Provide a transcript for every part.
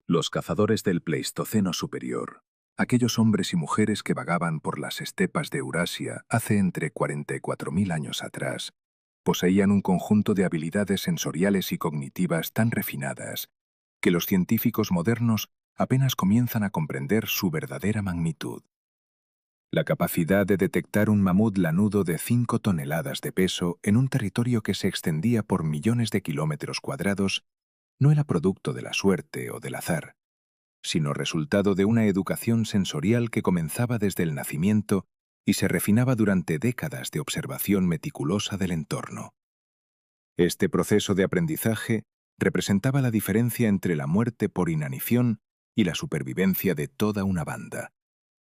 Los cazadores del Pleistoceno superior, aquellos hombres y mujeres que vagaban por las estepas de Eurasia hace entre 44.000 años atrás, poseían un conjunto de habilidades sensoriales y cognitivas tan refinadas que los científicos modernos apenas comienzan a comprender su verdadera magnitud. La capacidad de detectar un mamut lanudo de 5 toneladas de peso en un territorio que se extendía por millones de kilómetros cuadrados no era producto de la suerte o del azar, sino resultado de una educación sensorial que comenzaba desde el nacimiento y se refinaba durante décadas de observación meticulosa del entorno. Este proceso de aprendizaje representaba la diferencia entre la muerte por inanición y la supervivencia de toda una banda,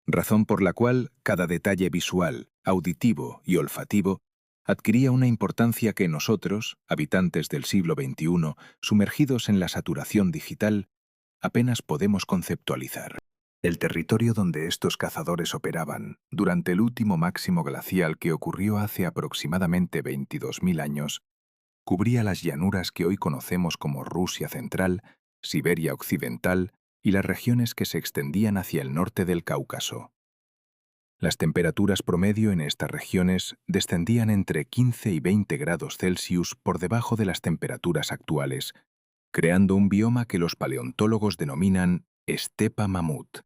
razón por la cual cada detalle visual, auditivo y olfativo adquiría una importancia que nosotros, habitantes del siglo XXI, sumergidos en la saturación digital, apenas podemos conceptualizar. El territorio donde estos cazadores operaban, durante el último máximo glacial que ocurrió hace aproximadamente 22.000 años, cubría las llanuras que hoy conocemos como Rusia central, Siberia occidental y las regiones que se extendían hacia el norte del Cáucaso. Las temperaturas promedio en estas regiones descendían entre 15 y 20 grados Celsius por debajo de las temperaturas actuales, creando un bioma que los paleontólogos denominan estepa mamut,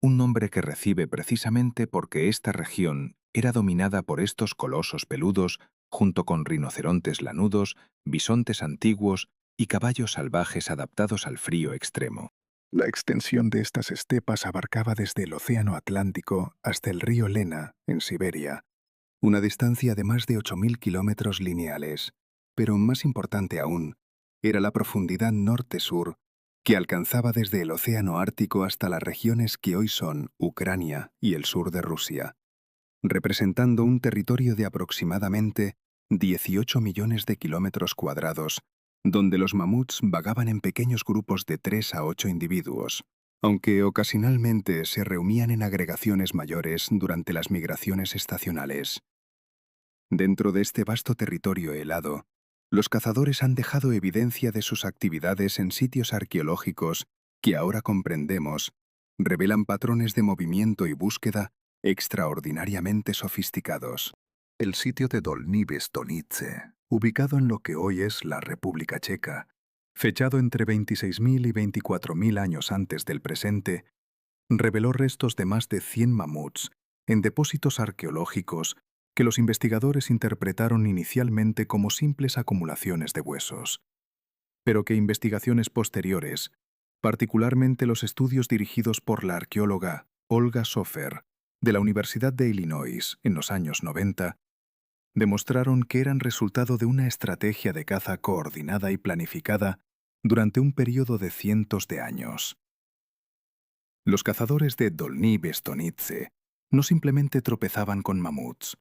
un nombre que recibe precisamente porque esta región era dominada por estos colosos peludos junto con rinocerontes lanudos, bisontes antiguos y caballos salvajes adaptados al frío extremo. La extensión de estas estepas abarcaba desde el Océano Atlántico hasta el río Lena, en Siberia, una distancia de más de 8.000 kilómetros lineales. Pero más importante aún, era la profundidad norte-sur que alcanzaba desde el Océano Ártico hasta las regiones que hoy son Ucrania y el sur de Rusia, representando un territorio de aproximadamente 18 millones de kilómetros cuadrados, donde los mamuts vagaban en pequeños grupos de 3 a 8 individuos, aunque ocasionalmente se reunían en agregaciones mayores durante las migraciones estacionales. Dentro de este vasto territorio helado, los cazadores han dejado evidencia de sus actividades en sitios arqueológicos que ahora comprendemos, revelan patrones de movimiento y búsqueda extraordinariamente sofisticados. El sitio de Dolní Stonice, ubicado en lo que hoy es la República Checa, fechado entre 26.000 y 24.000 años antes del presente, reveló restos de más de 100 mamuts en depósitos arqueológicos que los investigadores interpretaron inicialmente como simples acumulaciones de huesos, pero que investigaciones posteriores, particularmente los estudios dirigidos por la arqueóloga Olga Sofer, de la Universidad de Illinois en los años 90, demostraron que eran resultado de una estrategia de caza coordinada y planificada durante un periodo de cientos de años. Los cazadores de Dolní Stonice no simplemente tropezaban con mamuts.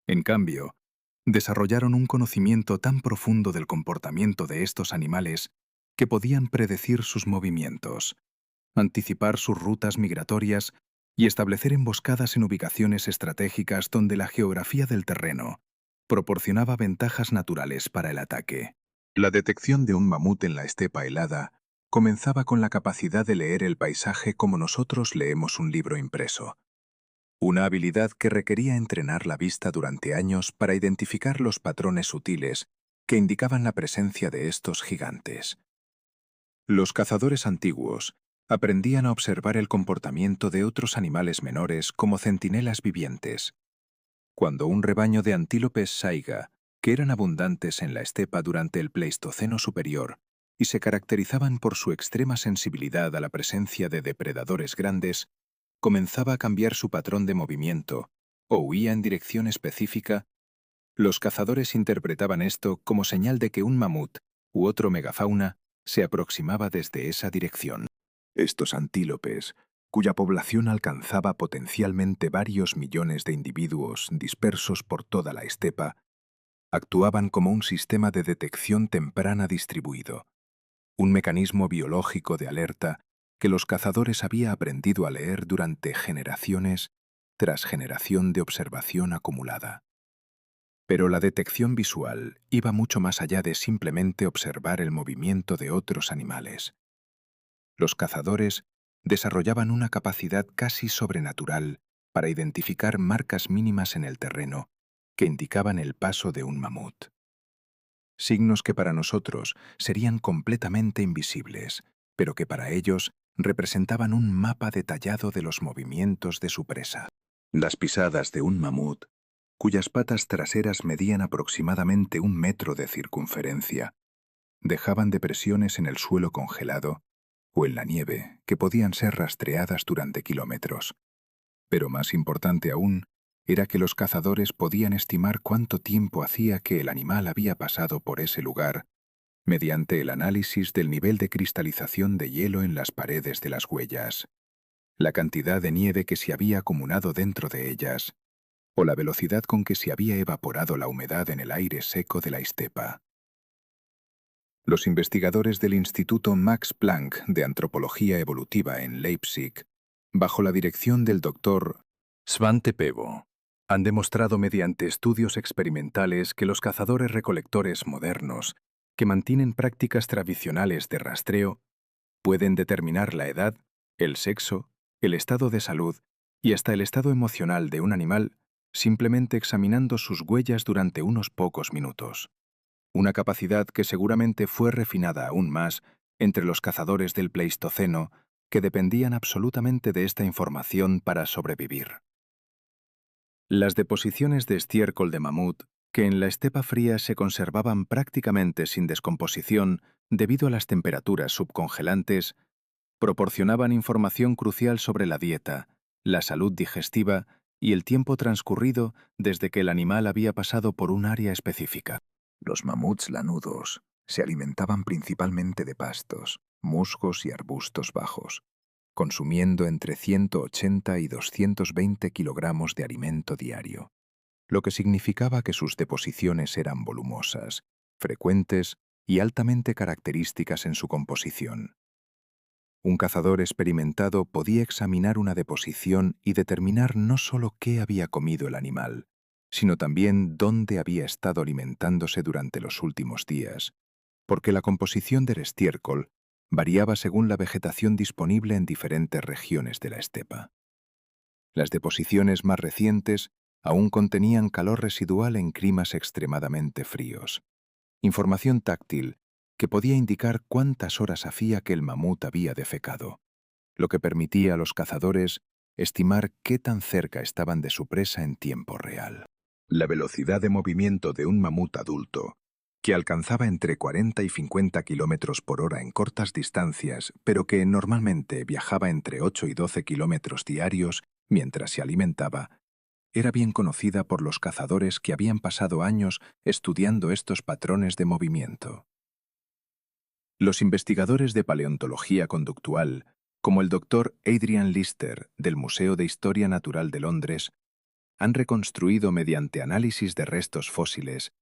En cambio, desarrollaron un conocimiento tan profundo del comportamiento de estos animales que podían predecir sus movimientos, anticipar sus rutas migratorias y establecer emboscadas en ubicaciones estratégicas donde la geografía del terreno proporcionaba ventajas naturales para el ataque. La detección de un mamut en la estepa helada comenzaba con la capacidad de leer el paisaje como nosotros leemos un libro impreso. Una habilidad que requería entrenar la vista durante años para identificar los patrones sutiles que indicaban la presencia de estos gigantes. Los cazadores antiguos aprendían a observar el comportamiento de otros animales menores como centinelas vivientes. Cuando un rebaño de antílopes saiga, que eran abundantes en la estepa durante el Pleistoceno superior y se caracterizaban por su extrema sensibilidad a la presencia de depredadores grandes, comenzaba a cambiar su patrón de movimiento o huía en dirección específica, los cazadores interpretaban esto como señal de que un mamut u otro megafauna se aproximaba desde esa dirección. Estos antílopes, cuya población alcanzaba potencialmente varios millones de individuos dispersos por toda la estepa, actuaban como un sistema de detección temprana distribuido, un mecanismo biológico de alerta que los cazadores había aprendido a leer durante generaciones tras generación de observación acumulada. Pero la detección visual iba mucho más allá de simplemente observar el movimiento de otros animales. Los cazadores desarrollaban una capacidad casi sobrenatural para identificar marcas mínimas en el terreno que indicaban el paso de un mamut. Signos que para nosotros serían completamente invisibles, pero que para ellos representaban un mapa detallado de los movimientos de su presa. Las pisadas de un mamut, cuyas patas traseras medían aproximadamente 1 metro de circunferencia, dejaban depresiones en el suelo congelado o en la nieve que podían ser rastreadas durante kilómetros. Pero más importante aún era que los cazadores podían estimar cuánto tiempo hacía que el animal había pasado por ese lugar mediante el análisis del nivel de cristalización de hielo en las paredes de las huellas, la cantidad de nieve que se había acumulado dentro de ellas, o la velocidad con que se había evaporado la humedad en el aire seco de la estepa. Los investigadores del Instituto Max Planck de Antropología Evolutiva en Leipzig, bajo la dirección del Dr. Svante Pääbo, han demostrado mediante estudios experimentales que los cazadores-recolectores modernos, que mantienen prácticas tradicionales de rastreo, pueden determinar la edad, el sexo, el estado de salud y hasta el estado emocional de un animal simplemente examinando sus huellas durante unos pocos minutos. Una capacidad que seguramente fue refinada aún más entre los cazadores del Pleistoceno, que dependían absolutamente de esta información para sobrevivir. Las deposiciones de estiércol de mamut, que en la estepa fría se conservaban prácticamente sin descomposición debido a las temperaturas subcongelantes, proporcionaban información crucial sobre la dieta, la salud digestiva y el tiempo transcurrido desde que el animal había pasado por un área específica. Los mamuts lanudos se alimentaban principalmente de pastos, musgos y arbustos bajos, consumiendo entre 180 y 220 kilogramos de alimento diario, lo que significaba que sus deposiciones eran volumosas, frecuentes y altamente características en su composición. Un cazador experimentado podía examinar una deposición y determinar no solo qué había comido el animal, sino también dónde había estado alimentándose durante los últimos días, porque la composición del estiércol variaba según la vegetación disponible en diferentes regiones de la estepa. Las deposiciones más recientes aún contenían calor residual en climas extremadamente fríos, información táctil que podía indicar cuántas horas hacía que el mamut había defecado, lo que permitía a los cazadores estimar qué tan cerca estaban de su presa en tiempo real. La velocidad de movimiento de un mamut adulto, que alcanzaba entre 40 y 50 kilómetros por hora en cortas distancias, pero que normalmente viajaba entre 8 y 12 kilómetros diarios mientras se alimentaba, era bien conocida por los cazadores que habían pasado años estudiando estos patrones de movimiento. Los investigadores de paleontología conductual, como el Dr. Adrian Lister del Museo de Historia Natural de Londres, han reconstruido mediante análisis de restos fósiles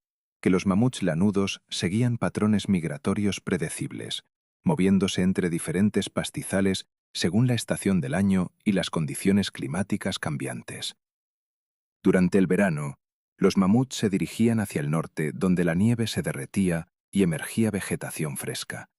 que los mamuts lanudos seguían patrones migratorios predecibles, moviéndose entre diferentes pastizales según la estación del año y las condiciones climáticas cambiantes. Durante el verano, los mamuts se dirigían hacia el norte, donde la nieve se derretía y emergía vegetación fresca,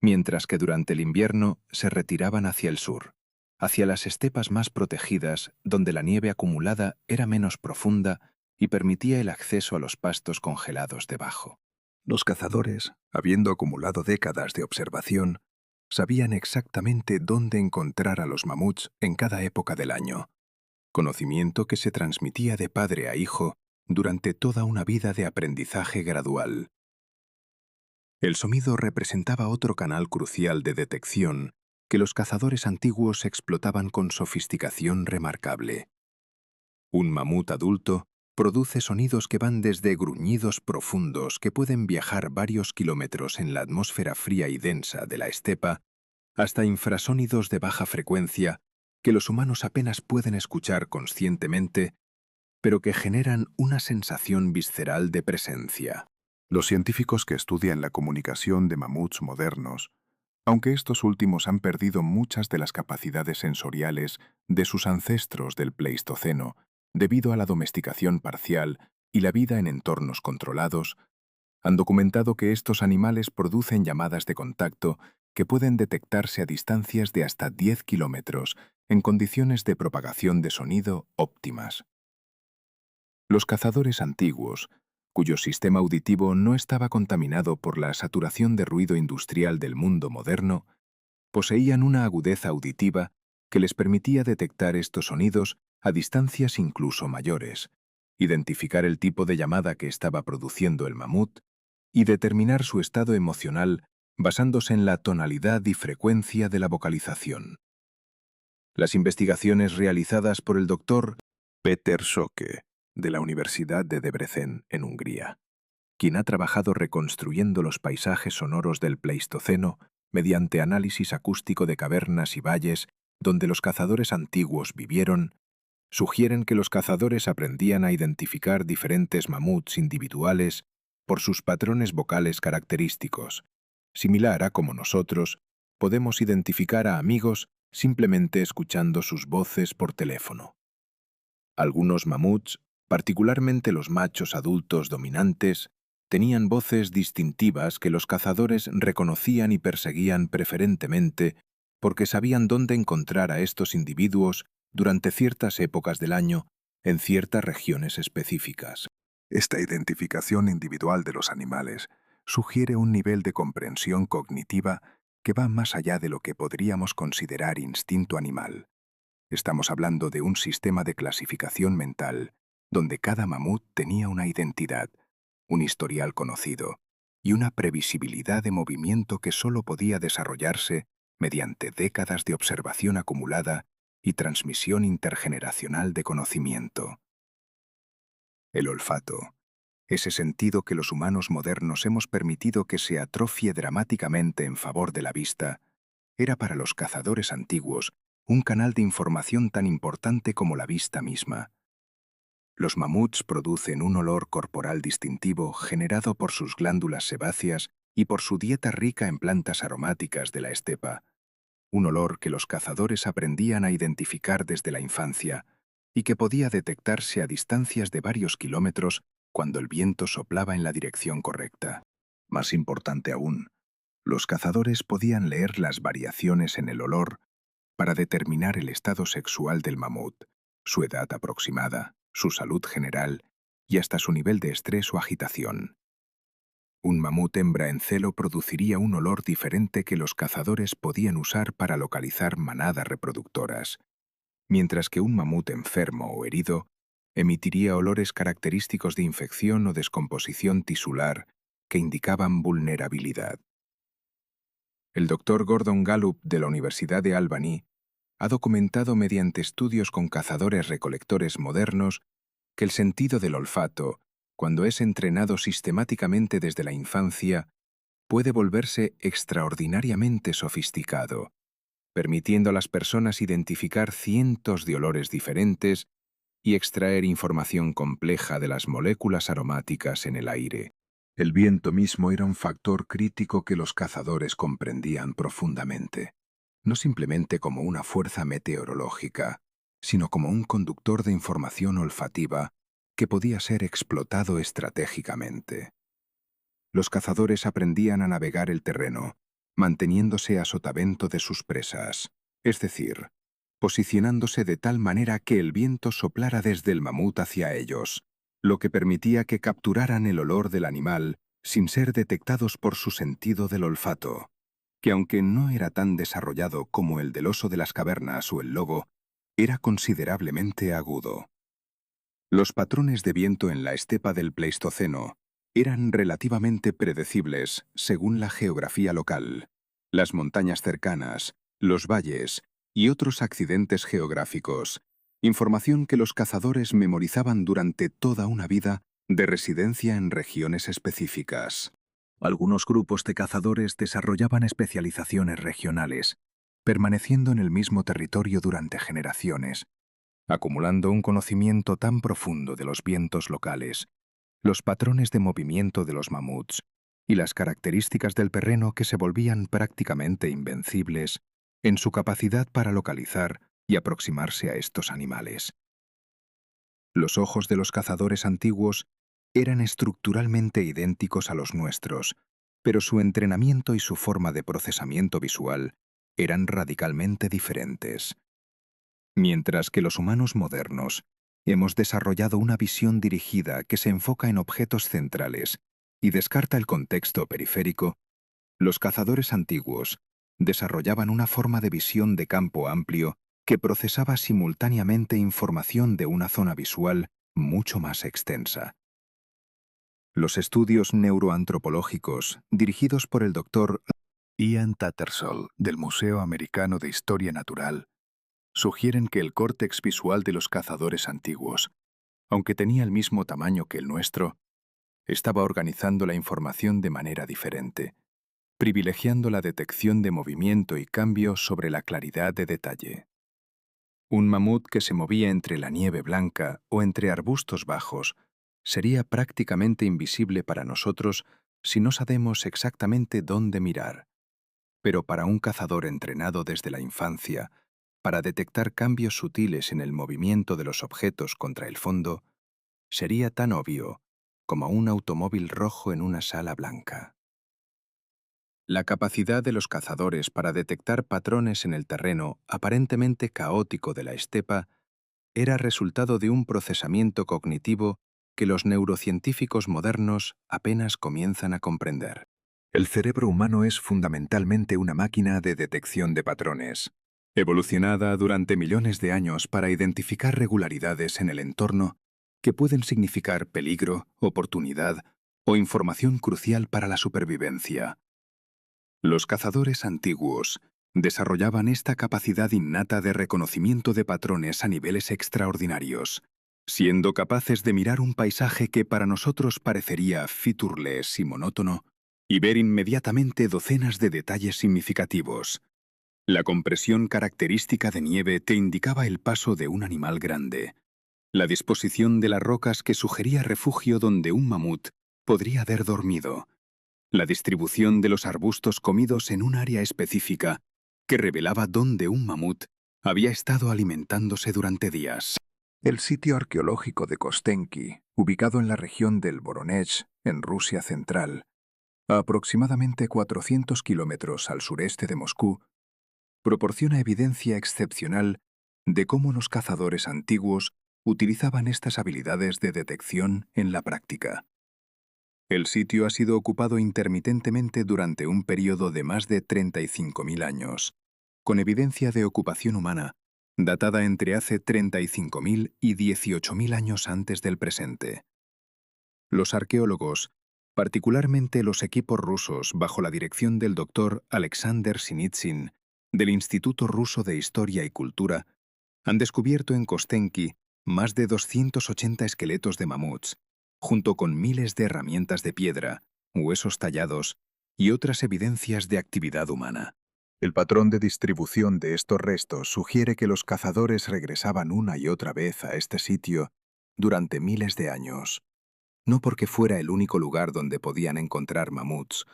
mientras que durante el invierno se retiraban hacia el sur, hacia las estepas más protegidas, donde la nieve acumulada era menos profunda y permitía el acceso a los pastos congelados debajo. Los cazadores, habiendo acumulado décadas de observación, sabían exactamente dónde encontrar a los mamuts en cada época del año, conocimiento que se transmitía de padre a hijo durante toda una vida de aprendizaje gradual. El sonido representaba otro canal crucial de detección que los cazadores antiguos explotaban con sofisticación remarcable. Un mamut adulto produce sonidos que van desde gruñidos profundos que pueden viajar varios kilómetros en la atmósfera fría y densa de la estepa hasta infrasónidos de baja frecuencia que los humanos apenas pueden escuchar conscientemente, pero que generan una sensación visceral de presencia. Los científicos que estudian la comunicación de mamuts modernos, aunque estos últimos han perdido muchas de las capacidades sensoriales de sus ancestros del Pleistoceno debido a la domesticación parcial y la vida en entornos controlados, han documentado que estos animales producen llamadas de contacto que pueden detectarse a distancias de hasta 10 kilómetros en condiciones de propagación de sonido óptimas. Los cazadores antiguos, cuyo sistema auditivo no estaba contaminado por la saturación de ruido industrial del mundo moderno, poseían una agudeza auditiva que les permitía detectar estos sonidos a distancias incluso mayores, identificar el tipo de llamada que estaba produciendo el mamut y determinar su estado emocional basándose en la tonalidad y frecuencia de la vocalización. Las investigaciones realizadas por el doctor Peter Szoke, de la Universidad de Debrecen, en Hungría, quien ha trabajado reconstruyendo los paisajes sonoros del Pleistoceno mediante análisis acústico de cavernas y valles donde los cazadores antiguos vivieron, sugieren que los cazadores aprendían a identificar diferentes mamuts individuales por sus patrones vocales característicos, similar a como nosotros podemos identificar a amigos simplemente escuchando sus voces por teléfono. Algunos mamuts, particularmente los machos adultos dominantes, tenían voces distintivas que los cazadores reconocían y perseguían preferentemente porque sabían dónde encontrar a estos individuos durante ciertas épocas del año en ciertas regiones específicas. Esta identificación individual de los animales sugiere un nivel de comprensión cognitiva que va más allá de lo que podríamos considerar instinto animal. Estamos hablando de un sistema de clasificación mental donde cada mamut tenía una identidad, un historial conocido y una previsibilidad de movimiento que solo podía desarrollarse mediante décadas de observación acumulada y transmisión intergeneracional de conocimiento. El olfato, ese sentido que los humanos modernos hemos permitido que se atrofie dramáticamente en favor de la vista, era para los cazadores antiguos un canal de información tan importante como la vista misma. Los mamuts producen un olor corporal distintivo generado por sus glándulas sebáceas y por su dieta rica en plantas aromáticas de la estepa, un olor que los cazadores aprendían a identificar desde la infancia y que podía detectarse a distancias de varios kilómetros cuando el viento soplaba en la dirección correcta. Más importante aún, los cazadores podían leer las variaciones en el olor para determinar el estado sexual del mamut, su edad aproximada, su salud general y hasta su nivel de estrés o agitación. Un mamut hembra en celo produciría un olor diferente que los cazadores podían usar para localizar manadas reproductoras, mientras que un mamut enfermo o herido emitiría olores característicos de infección o descomposición tisular que indicaban vulnerabilidad. El doctor Gordon Gallup de la Universidad de Albany ha documentado mediante estudios con cazadores-recolectores modernos que el sentido del olfato, cuando es entrenado sistemáticamente desde la infancia, puede volverse extraordinariamente sofisticado, permitiendo a las personas identificar cientos de olores diferentes y extraer información compleja de las moléculas aromáticas en el aire. El viento mismo era un factor crítico que los cazadores comprendían profundamente, no simplemente como una fuerza meteorológica, sino como un conductor de información olfativa que podía ser explotado estratégicamente. Los cazadores aprendían a navegar el terreno, manteniéndose a sotavento de sus presas, es decir, posicionándose de tal manera que el viento soplara desde el mamut hacia ellos, lo que permitía que capturaran el olor del animal sin ser detectados por su sentido del olfato, que aunque no era tan desarrollado como el del oso de las cavernas o el lobo, era considerablemente agudo. Los patrones de viento en la estepa del Pleistoceno eran relativamente predecibles según la geografía local, las montañas cercanas, los valles y otros accidentes geográficos, información que los cazadores memorizaban durante toda una vida de residencia en regiones específicas. Algunos grupos de cazadores desarrollaban especializaciones regionales, permaneciendo en el mismo territorio durante generaciones, acumulando un conocimiento tan profundo de los vientos locales, los patrones de movimiento de los mamuts y las características del terreno que se volvían prácticamente invencibles en su capacidad para localizar y aproximarse a estos animales. Los ojos de los cazadores antiguos eran estructuralmente idénticos a los nuestros, pero su entrenamiento y su forma de procesamiento visual eran radicalmente diferentes. Mientras que los humanos modernos hemos desarrollado una visión dirigida que se enfoca en objetos centrales y descarta el contexto periférico, los cazadores antiguos desarrollaban una forma de visión de campo amplio que procesaba simultáneamente información de una zona visual mucho más extensa. Los estudios neuroantropológicos, dirigidos por el Dr. Ian Tattersall del Museo Americano de Historia Natural, sugieren que el córtex visual de los cazadores antiguos, aunque tenía el mismo tamaño que el nuestro, estaba organizando la información de manera diferente, privilegiando la detección de movimiento y cambio sobre la claridad de detalle. Un mamut que se movía entre la nieve blanca o entre arbustos bajos sería prácticamente invisible para nosotros si no sabemos exactamente dónde mirar. Pero para un cazador entrenado desde la infancia, para detectar cambios sutiles en el movimiento de los objetos contra el fondo, sería tan obvio como un automóvil rojo en una sala blanca. La capacidad de los cazadores para detectar patrones en el terreno aparentemente caótico de la estepa era resultado de un procesamiento cognitivo que los neurocientíficos modernos apenas comienzan a comprender. El cerebro humano es fundamentalmente una máquina de detección de patrones, evolucionada durante millones de años para identificar regularidades en el entorno que pueden significar peligro, oportunidad o información crucial para la supervivencia. Los cazadores antiguos desarrollaban esta capacidad innata de reconocimiento de patrones a niveles extraordinarios, siendo capaces de mirar un paisaje que para nosotros parecería featureless y monótono, y ver inmediatamente docenas de detalles significativos. La compresión característica de nieve te indicaba el paso de un animal grande. La disposición de las rocas que sugería refugio donde un mamut podría haber dormido. La distribución de los arbustos comidos en un área específica que revelaba dónde un mamut había estado alimentándose durante días. El sitio arqueológico de Kostenki, ubicado en la región del Voronezh, en Rusia central, a aproximadamente 400 kilómetros al sureste de Moscú, proporciona evidencia excepcional de cómo los cazadores antiguos utilizaban estas habilidades de detección en la práctica. El sitio ha sido ocupado intermitentemente durante un período de más de 35.000 años, con evidencia de ocupación humana datada entre hace 35.000 y 18.000 años antes del presente. Los arqueólogos, particularmente los equipos rusos bajo la dirección del Dr. Alexander Sinitsyn, del Instituto Ruso de Historia y Cultura, han descubierto en Kostenki más de 280 esqueletos de mamuts, junto con miles de herramientas de piedra, huesos tallados y otras evidencias de actividad humana. El patrón de distribución de estos restos sugiere que los cazadores regresaban una y otra vez a este sitio durante miles de años, no porque fuera el único lugar donde podían encontrar mamuts,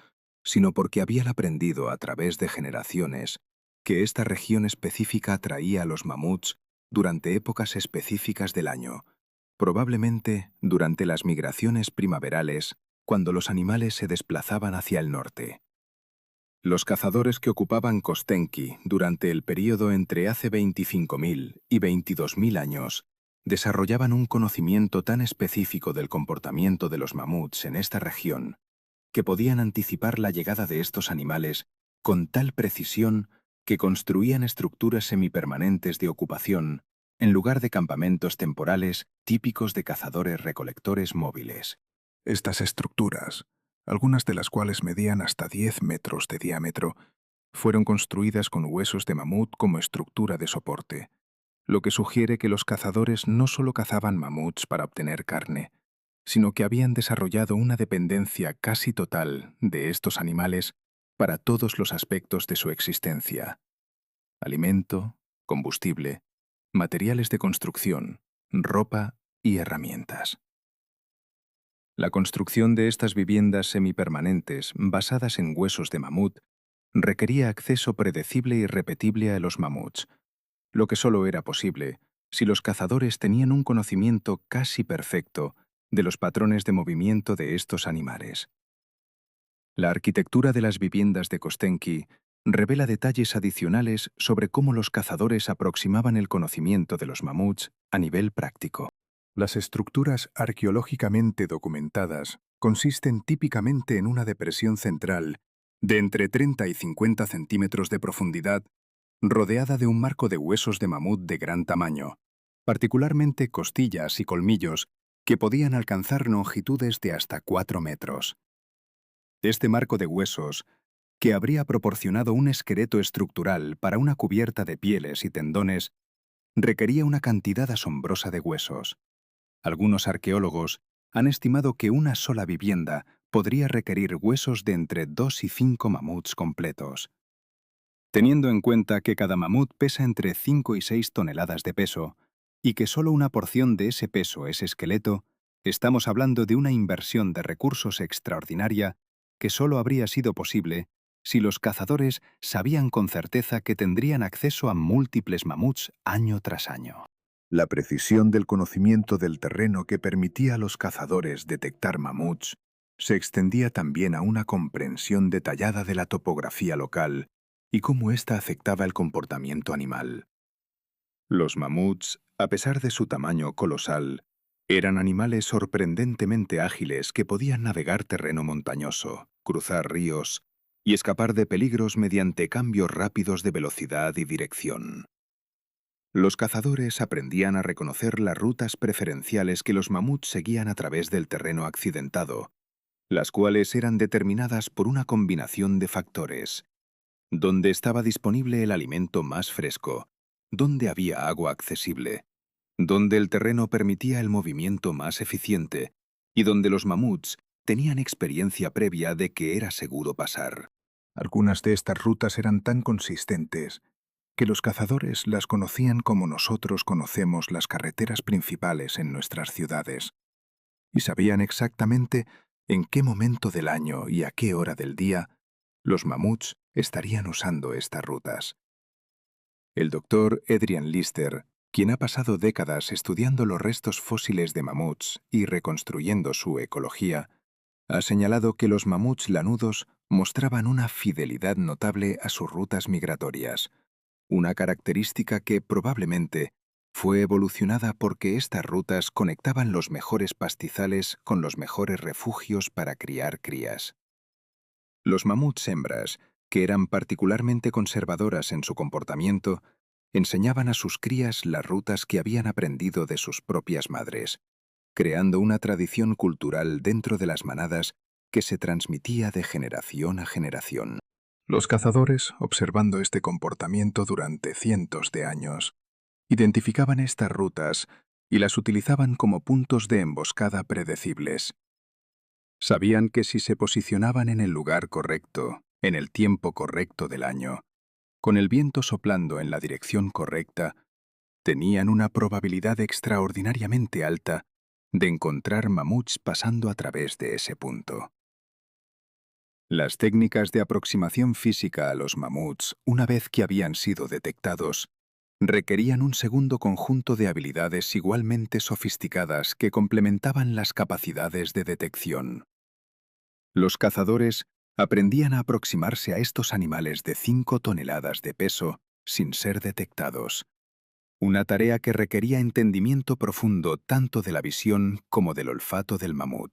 sino porque habían aprendido a través de generaciones que esta región específica atraía a los mamuts durante épocas específicas del año, probablemente durante las migraciones primaverales, cuando los animales se desplazaban hacia el norte. Los cazadores que ocupaban Kostenki durante el período entre hace 25.000 y 22.000 años desarrollaban un conocimiento tan específico del comportamiento de los mamuts en esta región que podían anticipar la llegada de estos animales con tal precisión que construían estructuras semipermanentes de ocupación en lugar de campamentos temporales típicos de cazadores-recolectores móviles. Estas estructuras, algunas de las cuales medían hasta 10 metros de diámetro, fueron construidas con huesos de mamut como estructura de soporte, lo que sugiere que los cazadores no solo cazaban mamuts para obtener carne, sino que habían desarrollado una dependencia casi total de estos animales para todos los aspectos de su existencia: alimento, combustible, materiales de construcción, ropa y herramientas. La construcción de estas viviendas semipermanentes basadas en huesos de mamut requería acceso predecible y repetible a los mamuts, lo que solo era posible si los cazadores tenían un conocimiento casi perfecto de los patrones de movimiento de estos animales. La arquitectura de las viviendas de Kostenki revela detalles adicionales sobre cómo los cazadores aproximaban el conocimiento de los mamuts a nivel práctico. Las estructuras arqueológicamente documentadas consisten típicamente en una depresión central de entre 30 y 50 centímetros de profundidad, rodeada de un marco de huesos de mamut de gran tamaño, particularmente costillas y colmillos, que podían alcanzar longitudes de hasta 4 metros. Este marco de huesos, que habría proporcionado un esqueleto estructural para una cubierta de pieles y tendones, requería una cantidad asombrosa de huesos. Algunos arqueólogos han estimado que una sola vivienda podría requerir huesos de entre 2 y 5 mamuts completos. Teniendo en cuenta que cada mamut pesa entre 5 y 6 toneladas de peso, y que solo una porción de ese peso es esqueleto, estamos hablando de una inversión de recursos extraordinaria que solo habría sido posible si los cazadores sabían con certeza que tendrían acceso a múltiples mamuts año tras año. La precisión del conocimiento del terreno que permitía a los cazadores detectar mamuts se extendía también a una comprensión detallada de la topografía local y cómo ésta afectaba el comportamiento animal. Los mamuts, a pesar de su tamaño colosal, eran animales sorprendentemente ágiles que podían navegar terreno montañoso, cruzar ríos y escapar de peligros mediante cambios rápidos de velocidad y dirección. Los cazadores aprendían a reconocer las rutas preferenciales que los mamuts seguían a través del terreno accidentado, las cuales eran determinadas por una combinación de factores: dónde estaba disponible el alimento más fresco, dónde había agua accesible, dónde el terreno permitía el movimiento más eficiente y donde los mamuts tenían experiencia previa de que era seguro pasar. Algunas de estas rutas eran tan consistentes que los cazadores las conocían como nosotros conocemos las carreteras principales en nuestras ciudades, y sabían exactamente en qué momento del año y a qué hora del día los mamuts estarían usando estas rutas. El doctor Adrian Lister, quien ha pasado décadas estudiando los restos fósiles de mamuts y reconstruyendo su ecología, ha señalado que los mamuts lanudos mostraban una fidelidad notable a sus rutas migratorias, una característica que probablemente fue evolucionada porque estas rutas conectaban los mejores pastizales con los mejores refugios para criar crías. Los mamuts hembras, que eran particularmente conservadoras en su comportamiento, enseñaban a sus crías las rutas que habían aprendido de sus propias madres, creando una tradición cultural dentro de las manadas que se transmitía de generación a generación. Los cazadores, observando este comportamiento durante cientos de años, identificaban estas rutas y las utilizaban como puntos de emboscada predecibles. Sabían que si se posicionaban en el lugar correcto, en el tiempo correcto del año, con el viento soplando en la dirección correcta, tenían una probabilidad extraordinariamente alta de encontrar mamuts pasando a través de ese punto. Las técnicas de aproximación física a los mamuts, una vez que habían sido detectados, requerían un segundo conjunto de habilidades igualmente sofisticadas que complementaban las capacidades de detección. Los cazadores aprendían a aproximarse a estos animales de 5 toneladas de peso sin ser detectados, una tarea que requería entendimiento profundo tanto de la visión como del olfato del mamut.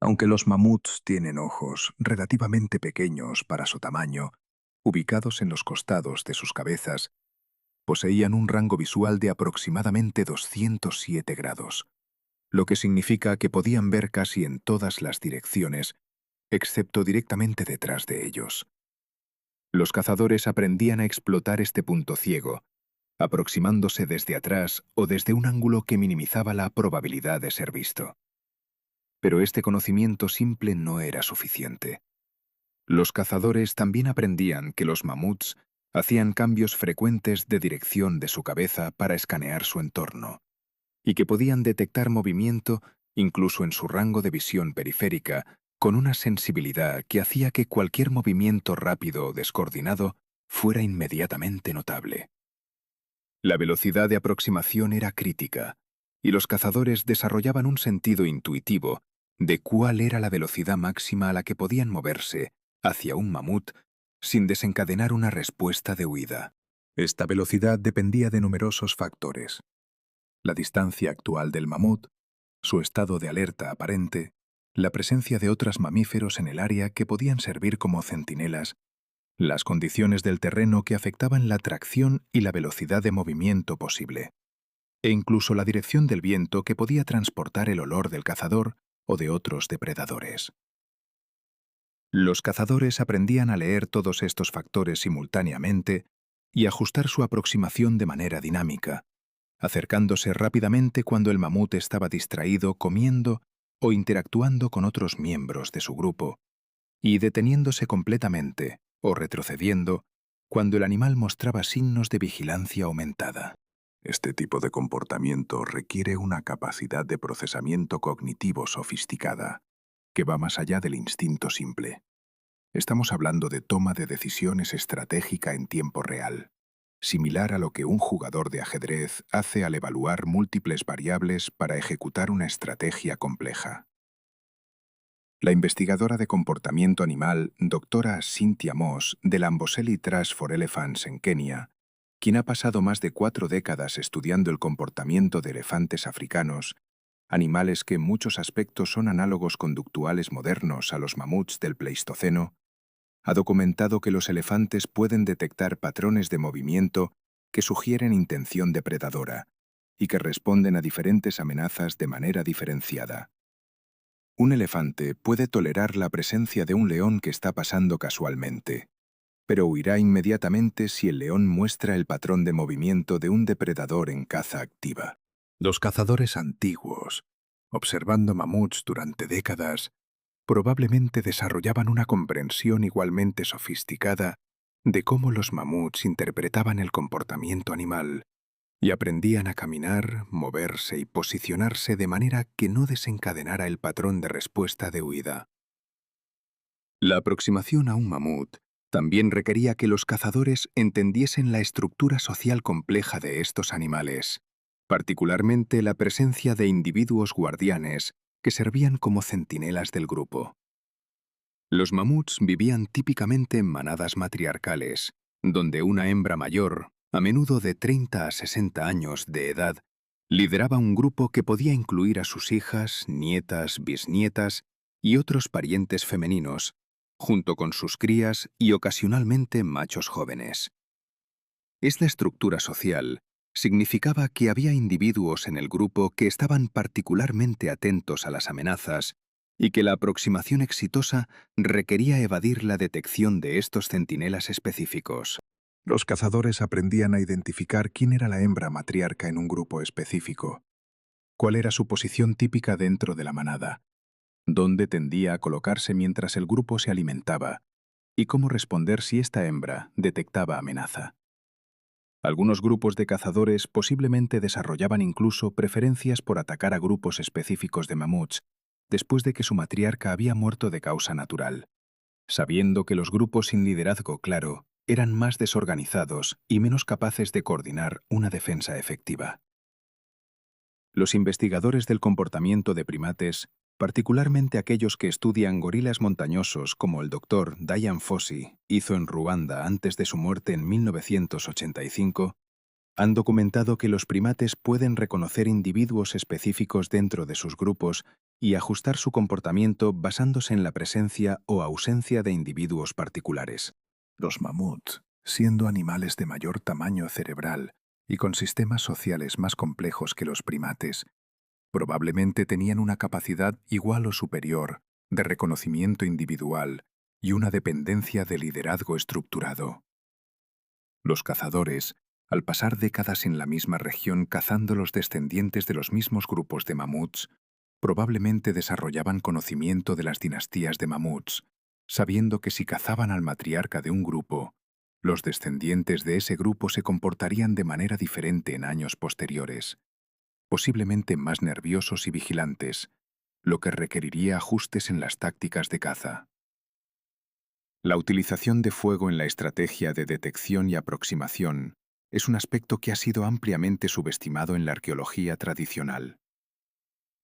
Aunque los mamuts tienen ojos relativamente pequeños para su tamaño, ubicados en los costados de sus cabezas, poseían un rango visual de aproximadamente 207 grados, lo que significa que podían ver casi en todas las direcciones, excepto directamente detrás de ellos. Los cazadores aprendían a explotar este punto ciego, aproximándose desde atrás o desde un ángulo que minimizaba la probabilidad de ser visto. Pero este conocimiento simple no era suficiente. Los cazadores también aprendían que los mamuts hacían cambios frecuentes de dirección de su cabeza para escanear su entorno, y que podían detectar movimiento incluso en su rango de visión periférica con una sensibilidad que hacía que cualquier movimiento rápido o descoordinado fuera inmediatamente notable. La velocidad de aproximación era crítica, y los cazadores desarrollaban un sentido intuitivo de cuál era la velocidad máxima a la que podían moverse hacia un mamut sin desencadenar una respuesta de huida. Esta velocidad dependía de numerosos factores: la distancia actual del mamut, su estado de alerta aparente, la presencia de otros mamíferos en el área que podían servir como centinelas, las condiciones del terreno que afectaban la tracción y la velocidad de movimiento posible, e incluso la dirección del viento que podía transportar el olor del cazador o de otros depredadores. Los cazadores aprendían a leer todos estos factores simultáneamente y ajustar su aproximación de manera dinámica, acercándose rápidamente cuando el mamut estaba distraído comiendo o interactuando con otros miembros de su grupo, y deteniéndose completamente o retrocediendo cuando el animal mostraba signos de vigilancia aumentada. Este tipo de comportamiento requiere una capacidad de procesamiento cognitivo sofisticada, que va más allá del instinto simple. Estamos hablando de toma de decisiones estratégica en tiempo real, similar a lo que un jugador de ajedrez hace al evaluar múltiples variables para ejecutar una estrategia compleja. La investigadora de comportamiento animal, doctora Cynthia Moss, del Amboseli Trust for Elephants en Kenia, quien ha pasado más de 4 décadas estudiando el comportamiento de elefantes africanos, animales que en muchos aspectos son análogos conductuales modernos a los mamuts del Pleistoceno, ha documentado que los elefantes pueden detectar patrones de movimiento que sugieren intención depredadora y que responden a diferentes amenazas de manera diferenciada. Un elefante puede tolerar la presencia de un león que está pasando casualmente, pero huirá inmediatamente si el león muestra el patrón de movimiento de un depredador en caza activa. Los cazadores antiguos, observando mamuts durante décadas, probablemente desarrollaban una comprensión igualmente sofisticada de cómo los mamuts interpretaban el comportamiento animal y aprendían a caminar, moverse y posicionarse de manera que no desencadenara el patrón de respuesta de huida. La aproximación a un mamut también requería que los cazadores entendiesen la estructura social compleja de estos animales, particularmente la presencia de individuos guardianes que servían como centinelas del grupo. Los mamuts vivían típicamente en manadas matriarcales, donde una hembra mayor, a menudo de 30 a 60 años de edad, lideraba un grupo que podía incluir a sus hijas, nietas, bisnietas y otros parientes femeninos, junto con sus crías y ocasionalmente machos jóvenes. Esta estructura social significaba que había individuos en el grupo que estaban particularmente atentos a las amenazas y que la aproximación exitosa requería evadir la detección de estos centinelas específicos. Los cazadores aprendían a identificar quién era la hembra matriarca en un grupo específico, cuál era su posición típica dentro de la manada, dónde tendía a colocarse mientras el grupo se alimentaba y cómo responder si esta hembra detectaba amenaza. Algunos grupos de cazadores posiblemente desarrollaban incluso preferencias por atacar a grupos específicos de mamuts después de que su matriarca había muerto de causa natural, sabiendo que los grupos sin liderazgo claro eran más desorganizados y menos capaces de coordinar una defensa efectiva. Los investigadores del comportamiento de primates, particularmente aquellos que estudian gorilas montañosos como el Dr. Dian Fossey hizo en Ruanda antes de su muerte en 1985, han documentado que los primates pueden reconocer individuos específicos dentro de sus grupos y ajustar su comportamiento basándose en la presencia o ausencia de individuos particulares. Los mamuts, siendo animales de mayor tamaño cerebral y con sistemas sociales más complejos que los primates, probablemente tenían una capacidad igual o superior de reconocimiento individual y una dependencia de liderazgo estructurado. Los cazadores, al pasar décadas en la misma región cazando los descendientes de los mismos grupos de mamuts, probablemente desarrollaban conocimiento de las dinastías de mamuts, sabiendo que si cazaban al matriarca de un grupo, los descendientes de ese grupo se comportarían de manera diferente en años posteriores, posiblemente más nerviosos y vigilantes, lo que requeriría ajustes en las tácticas de caza. La utilización de fuego en la estrategia de detección y aproximación es un aspecto que ha sido ampliamente subestimado en la arqueología tradicional.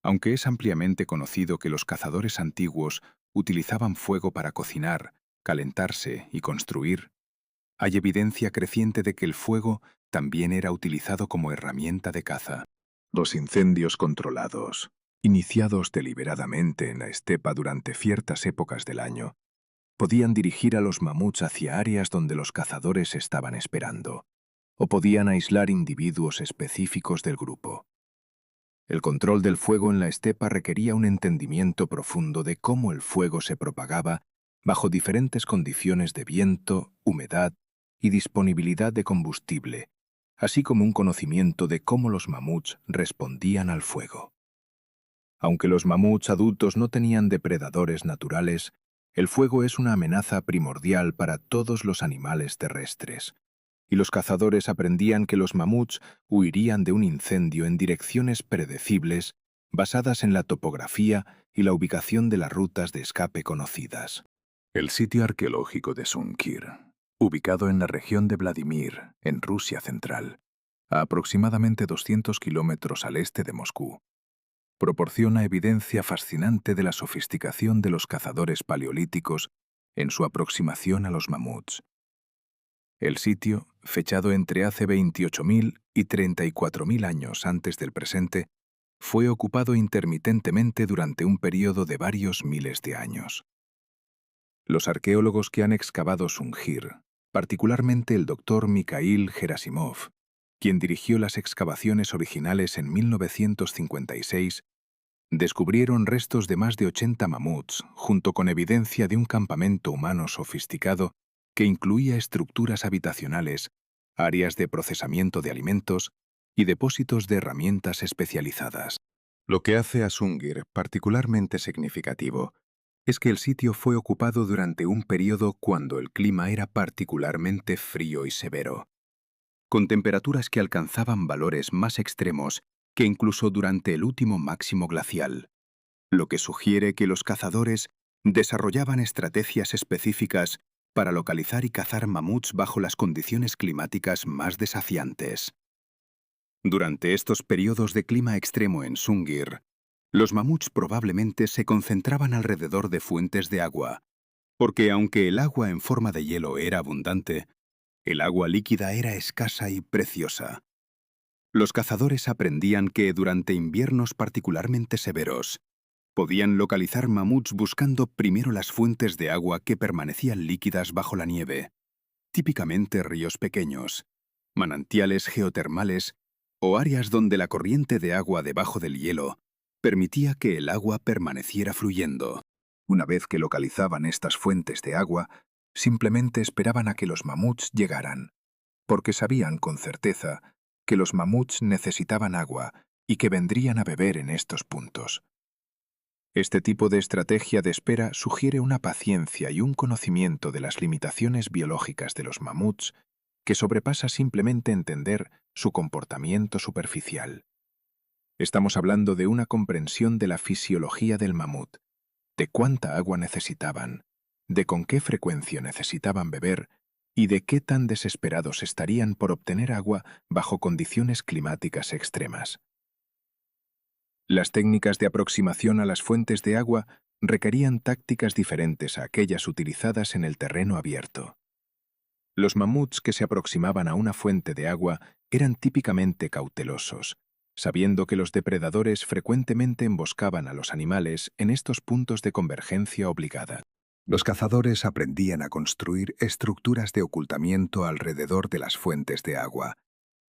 Aunque es ampliamente conocido que los cazadores antiguos utilizaban fuego para cocinar, calentarse y construir, hay evidencia creciente de que el fuego también era utilizado como herramienta de caza. Los incendios controlados, iniciados deliberadamente en la estepa durante ciertas épocas del año, podían dirigir a los mamuts hacia áreas donde los cazadores estaban esperando, o podían aislar individuos específicos del grupo. El control del fuego en la estepa requería un entendimiento profundo de cómo el fuego se propagaba bajo diferentes condiciones de viento, humedad y disponibilidad de combustible, así como un conocimiento de cómo los mamuts respondían al fuego. Aunque los mamuts adultos no tenían depredadores naturales, el fuego es una amenaza primordial para todos los animales terrestres, y los cazadores aprendían que los mamuts huirían de un incendio en direcciones predecibles basadas en la topografía y la ubicación de las rutas de escape conocidas. El sitio arqueológico de Sungir, ubicado en la región de Vladimir, en Rusia central, a aproximadamente 200 kilómetros al este de Moscú, proporciona evidencia fascinante de la sofisticación de los cazadores paleolíticos en su aproximación a los mamuts. El sitio, fechado entre hace 28.000 y 34.000 años antes del presente, fue ocupado intermitentemente durante un período de varios miles de años. Los arqueólogos que han excavado Sungir, particularmente el doctor Mikhail Gerasimov, quien dirigió las excavaciones originales en 1956, descubrieron restos de más de 80 mamuts, junto con evidencia de un campamento humano sofisticado que incluía estructuras habitacionales, áreas de procesamiento de alimentos y depósitos de herramientas especializadas. Lo que hace a Sungir particularmente significativo es que el sitio fue ocupado durante un periodo cuando el clima era particularmente frío y severo, con temperaturas que alcanzaban valores más extremos que incluso durante el último máximo glacial, lo que sugiere que los cazadores desarrollaban estrategias específicas para localizar y cazar mamuts bajo las condiciones climáticas más desafiantes. Durante estos periodos de clima extremo en Sungir, los mamuts probablemente se concentraban alrededor de fuentes de agua, porque aunque el agua en forma de hielo era abundante, el agua líquida era escasa y preciosa. Los cazadores aprendían que durante inviernos particularmente severos, podían localizar mamuts buscando primero las fuentes de agua que permanecían líquidas bajo la nieve, típicamente ríos pequeños, manantiales geotermales o áreas donde la corriente de agua debajo del hielo permitía que el agua permaneciera fluyendo. Una vez que localizaban estas fuentes de agua, simplemente esperaban a que los mamuts llegaran, porque sabían con certeza que los mamuts necesitaban agua y que vendrían a beber en estos puntos. Este tipo de estrategia de espera sugiere una paciencia y un conocimiento de las limitaciones biológicas de los mamuts que sobrepasa simplemente entender su comportamiento superficial. Estamos hablando de una comprensión de la fisiología del mamut, de cuánta agua necesitaban, de con qué frecuencia necesitaban beber y de qué tan desesperados estarían por obtener agua bajo condiciones climáticas extremas. Las técnicas de aproximación a las fuentes de agua requerían tácticas diferentes a aquellas utilizadas en el terreno abierto. Los mamuts que se aproximaban a una fuente de agua eran típicamente cautelosos, sabiendo que los depredadores frecuentemente emboscaban a los animales en estos puntos de convergencia obligada. Los cazadores aprendían a construir estructuras de ocultamiento alrededor de las fuentes de agua,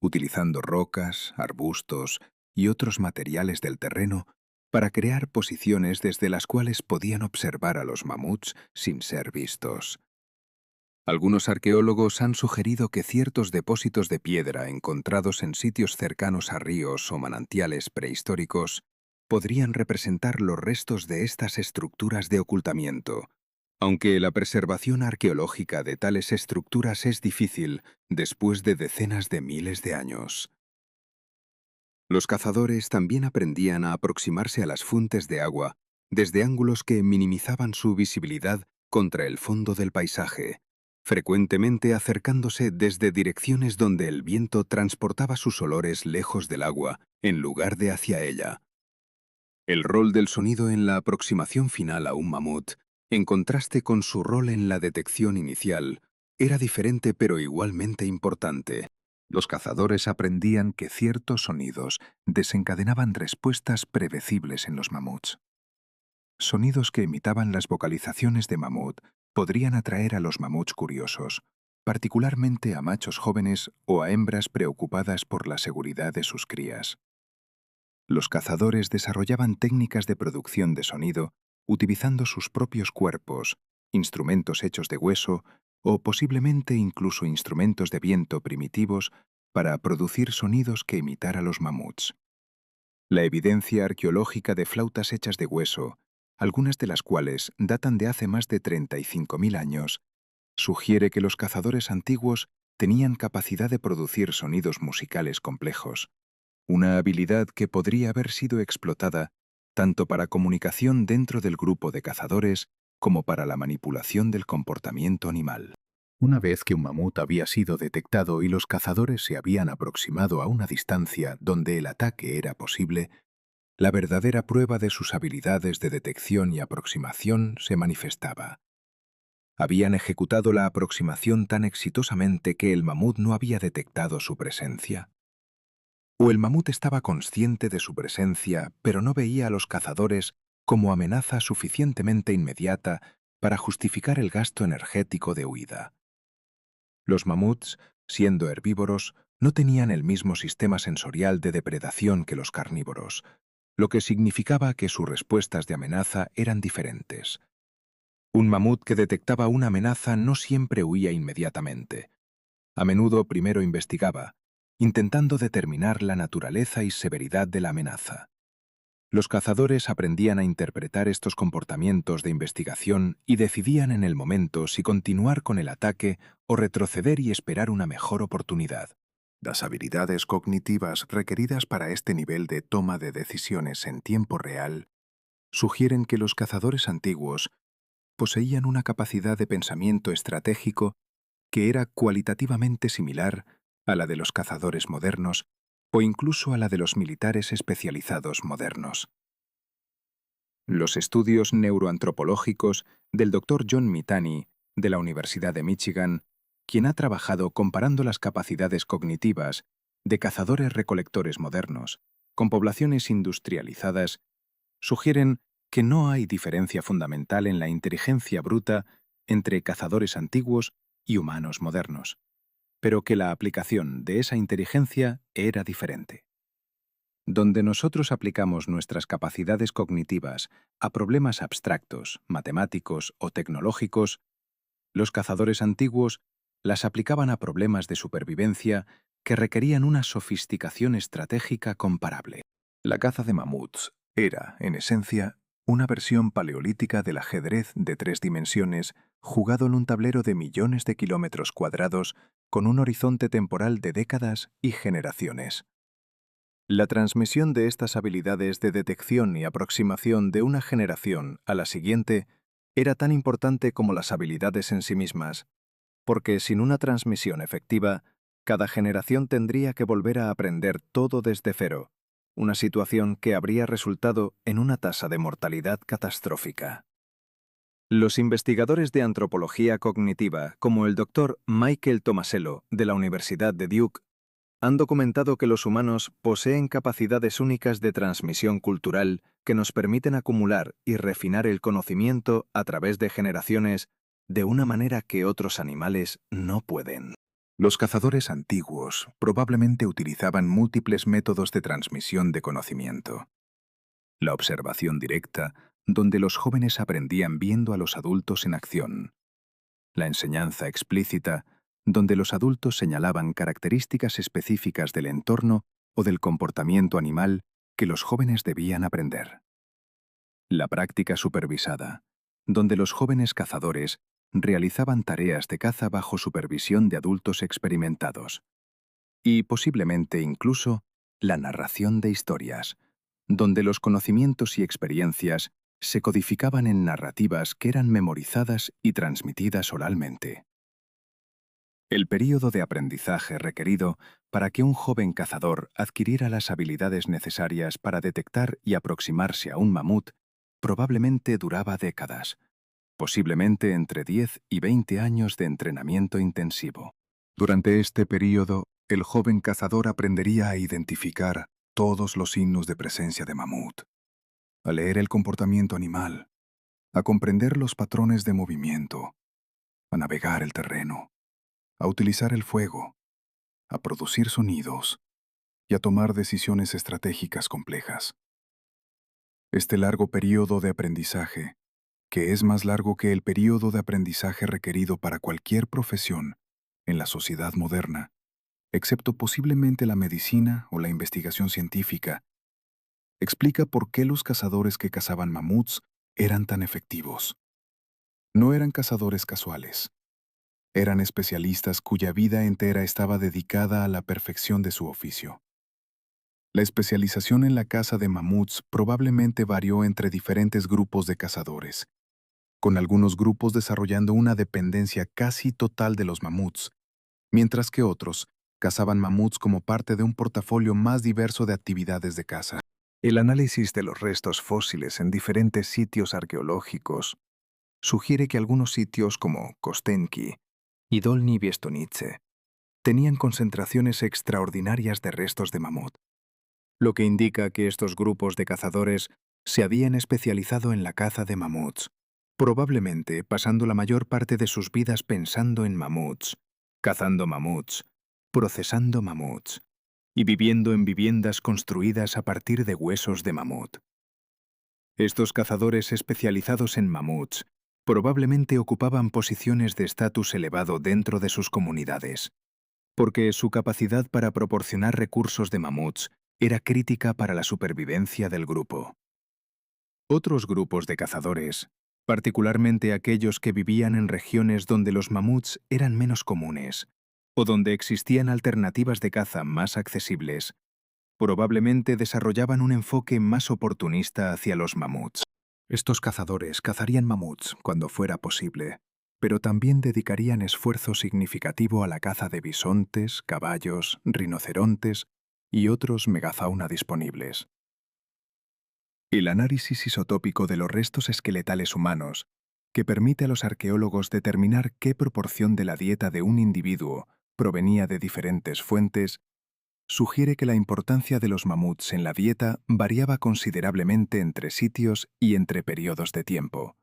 utilizando rocas, arbustos y otros materiales del terreno para crear posiciones desde las cuales podían observar a los mamuts sin ser vistos. Algunos arqueólogos han sugerido que ciertos depósitos de piedra encontrados en sitios cercanos a ríos o manantiales prehistóricos podrían representar los restos de estas estructuras de ocultamiento, aunque la preservación arqueológica de tales estructuras es difícil después de decenas de miles de años. Los cazadores también aprendían a aproximarse a las fuentes de agua desde ángulos que minimizaban su visibilidad contra el fondo del paisaje, frecuentemente acercándose desde direcciones donde el viento transportaba sus olores lejos del agua, en lugar de hacia ella. El rol del sonido en la aproximación final a un mamut En contraste con su rol en la detección inicial, era diferente pero igualmente importante. Los cazadores aprendían que ciertos sonidos desencadenaban respuestas predecibles en los mamuts. Sonidos que imitaban las vocalizaciones de mamut podrían atraer a los mamuts curiosos, particularmente a machos jóvenes o a hembras preocupadas por la seguridad de sus crías. Los cazadores desarrollaban técnicas de producción de sonido utilizando sus propios cuerpos, instrumentos hechos de hueso o posiblemente incluso instrumentos de viento primitivos para producir sonidos que imitara los mamuts. La evidencia arqueológica de flautas hechas de hueso, algunas de las cuales datan de hace más de 35.000 años, sugiere que los cazadores antiguos tenían capacidad de producir sonidos musicales complejos, una habilidad que podría haber sido explotada tanto para comunicación dentro del grupo de cazadores como para la manipulación del comportamiento animal. Una vez que un mamut había sido detectado y los cazadores se habían aproximado a una distancia donde el ataque era posible, la verdadera prueba de sus habilidades de detección y aproximación se manifestaba. Habían ejecutado la aproximación tan exitosamente que el mamut no había detectado su presencia. O el mamut estaba consciente de su presencia, pero no veía a los cazadores como amenaza suficientemente inmediata para justificar el gasto energético de huida. Los mamuts, siendo herbívoros, no tenían el mismo sistema sensorial de depredación que los carnívoros, lo que significaba que sus respuestas de amenaza eran diferentes. Un mamut que detectaba una amenaza no siempre huía inmediatamente. A menudo primero investigaba, intentando determinar la naturaleza y severidad de la amenaza. Los cazadores aprendían a interpretar estos comportamientos de investigación y decidían en el momento si continuar con el ataque o retroceder y esperar una mejor oportunidad. Las habilidades cognitivas requeridas para este nivel de toma de decisiones en tiempo real sugieren que los cazadores antiguos poseían una capacidad de pensamiento estratégico que era cualitativamente similar a la de los cazadores modernos o incluso a la de los militares especializados modernos. Los estudios neuroantropológicos del Dr. John Mitani, de la Universidad de Michigan, quien ha trabajado comparando las capacidades cognitivas de cazadores-recolectores modernos con poblaciones industrializadas, sugieren que no hay diferencia fundamental en la inteligencia bruta entre cazadores antiguos y humanos modernos, pero que la aplicación de esa inteligencia era diferente. Donde nosotros aplicamos nuestras capacidades cognitivas a problemas abstractos, matemáticos o tecnológicos, los cazadores antiguos las aplicaban a problemas de supervivencia que requerían una sofisticación estratégica comparable. La caza de mamuts era, en esencia, una versión paleolítica del ajedrez de 3 dimensiones jugado en un tablero de millones de kilómetros cuadrados con un horizonte temporal de décadas y generaciones. La transmisión de estas habilidades de detección y aproximación de una generación a la siguiente era tan importante como las habilidades en sí mismas, porque sin una transmisión efectiva, cada generación tendría que volver a aprender todo desde cero, una situación que habría resultado en una tasa de mortalidad catastrófica. Los investigadores de antropología cognitiva, como el Dr. Michael Tomasello, de la Universidad de Duke, han documentado que los humanos poseen capacidades únicas de transmisión cultural que nos permiten acumular y refinar el conocimiento a través de generaciones de una manera que otros animales no pueden. Los cazadores antiguos probablemente utilizaban múltiples métodos de transmisión de conocimiento. La observación directa, donde los jóvenes aprendían viendo a los adultos en acción. La enseñanza explícita, donde los adultos señalaban características específicas del entorno o del comportamiento animal que los jóvenes debían aprender. La práctica supervisada, donde los jóvenes cazadores realizaban tareas de caza bajo supervisión de adultos experimentados. Y posiblemente incluso la narración de historias, donde los conocimientos y experiencias se codificaban en narrativas que eran memorizadas y transmitidas oralmente. El período de aprendizaje requerido para que un joven cazador adquiriera las habilidades necesarias para detectar y aproximarse a un mamut probablemente duraba décadas, posiblemente entre 10 y 20 años de entrenamiento intensivo. Durante este período, el joven cazador aprendería a identificar todos los signos de presencia de mamut, a leer el comportamiento animal, a comprender los patrones de movimiento, a navegar el terreno, a utilizar el fuego, a producir sonidos y a tomar decisiones estratégicas complejas. Este largo período de aprendizaje, que es más largo que el período de aprendizaje requerido para cualquier profesión en la sociedad moderna, excepto posiblemente la medicina o la investigación científica, explica por qué los cazadores que cazaban mamuts eran tan efectivos. No eran cazadores casuales. Eran especialistas cuya vida entera estaba dedicada a la perfección de su oficio. La especialización en la caza de mamuts probablemente varió entre diferentes grupos de cazadores, con algunos grupos desarrollando una dependencia casi total de los mamuts, mientras que otros cazaban mamuts como parte de un portafolio más diverso de actividades de caza. El análisis de los restos fósiles en diferentes sitios arqueológicos sugiere que algunos sitios como Kostenki y Dolní Biestonice tenían concentraciones extraordinarias de restos de mamut, lo que indica que estos grupos de cazadores se habían especializado en la caza de mamuts, probablemente pasando la mayor parte de sus vidas pensando en mamuts, cazando mamuts, procesando mamuts y viviendo en viviendas construidas a partir de huesos de mamut. Estos cazadores especializados en mamuts probablemente ocupaban posiciones de estatus elevado dentro de sus comunidades, porque su capacidad para proporcionar recursos de mamuts era crítica para la supervivencia del grupo. Otros grupos de cazadores, particularmente aquellos que vivían en regiones donde los mamuts eran menos comunes o donde existían alternativas de caza más accesibles, probablemente desarrollaban un enfoque más oportunista hacia los mamuts. Estos cazadores cazarían mamuts cuando fuera posible, pero también dedicarían esfuerzo significativo a la caza de bisontes, caballos, rinocerontes y otros megafauna disponibles. El análisis isotópico de los restos esqueletales humanos, que permite a los arqueólogos determinar qué proporción de la dieta de un individuo provenía de diferentes fuentes, sugiere que la importancia de los mamuts en la dieta variaba considerablemente entre sitios y entre periodos de tiempo.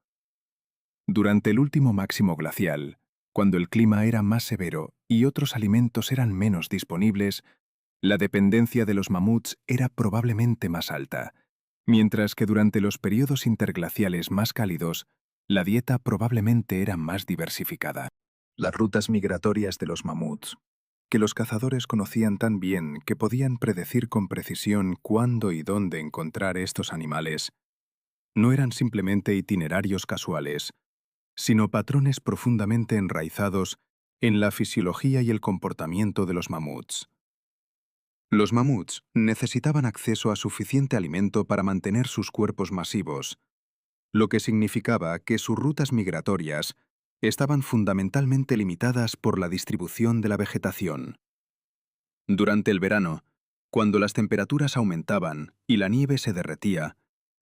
Durante el último máximo glacial, cuando el clima era más severo y otros alimentos eran menos disponibles, la dependencia de los mamuts era probablemente más alta, mientras que durante los periodos interglaciales más cálidos, la dieta probablemente era más diversificada. Las rutas migratorias de los mamuts, que los cazadores conocían tan bien que podían predecir con precisión cuándo y dónde encontrar estos animales, no eran simplemente itinerarios casuales, sino patrones profundamente enraizados en la fisiología y el comportamiento de los mamuts. Los mamuts necesitaban acceso a suficiente alimento para mantener sus cuerpos masivos, lo que significaba que sus rutas migratorias estaban fundamentalmente limitadas por la distribución de la vegetación. Durante el verano, cuando las temperaturas aumentaban y la nieve se derretía,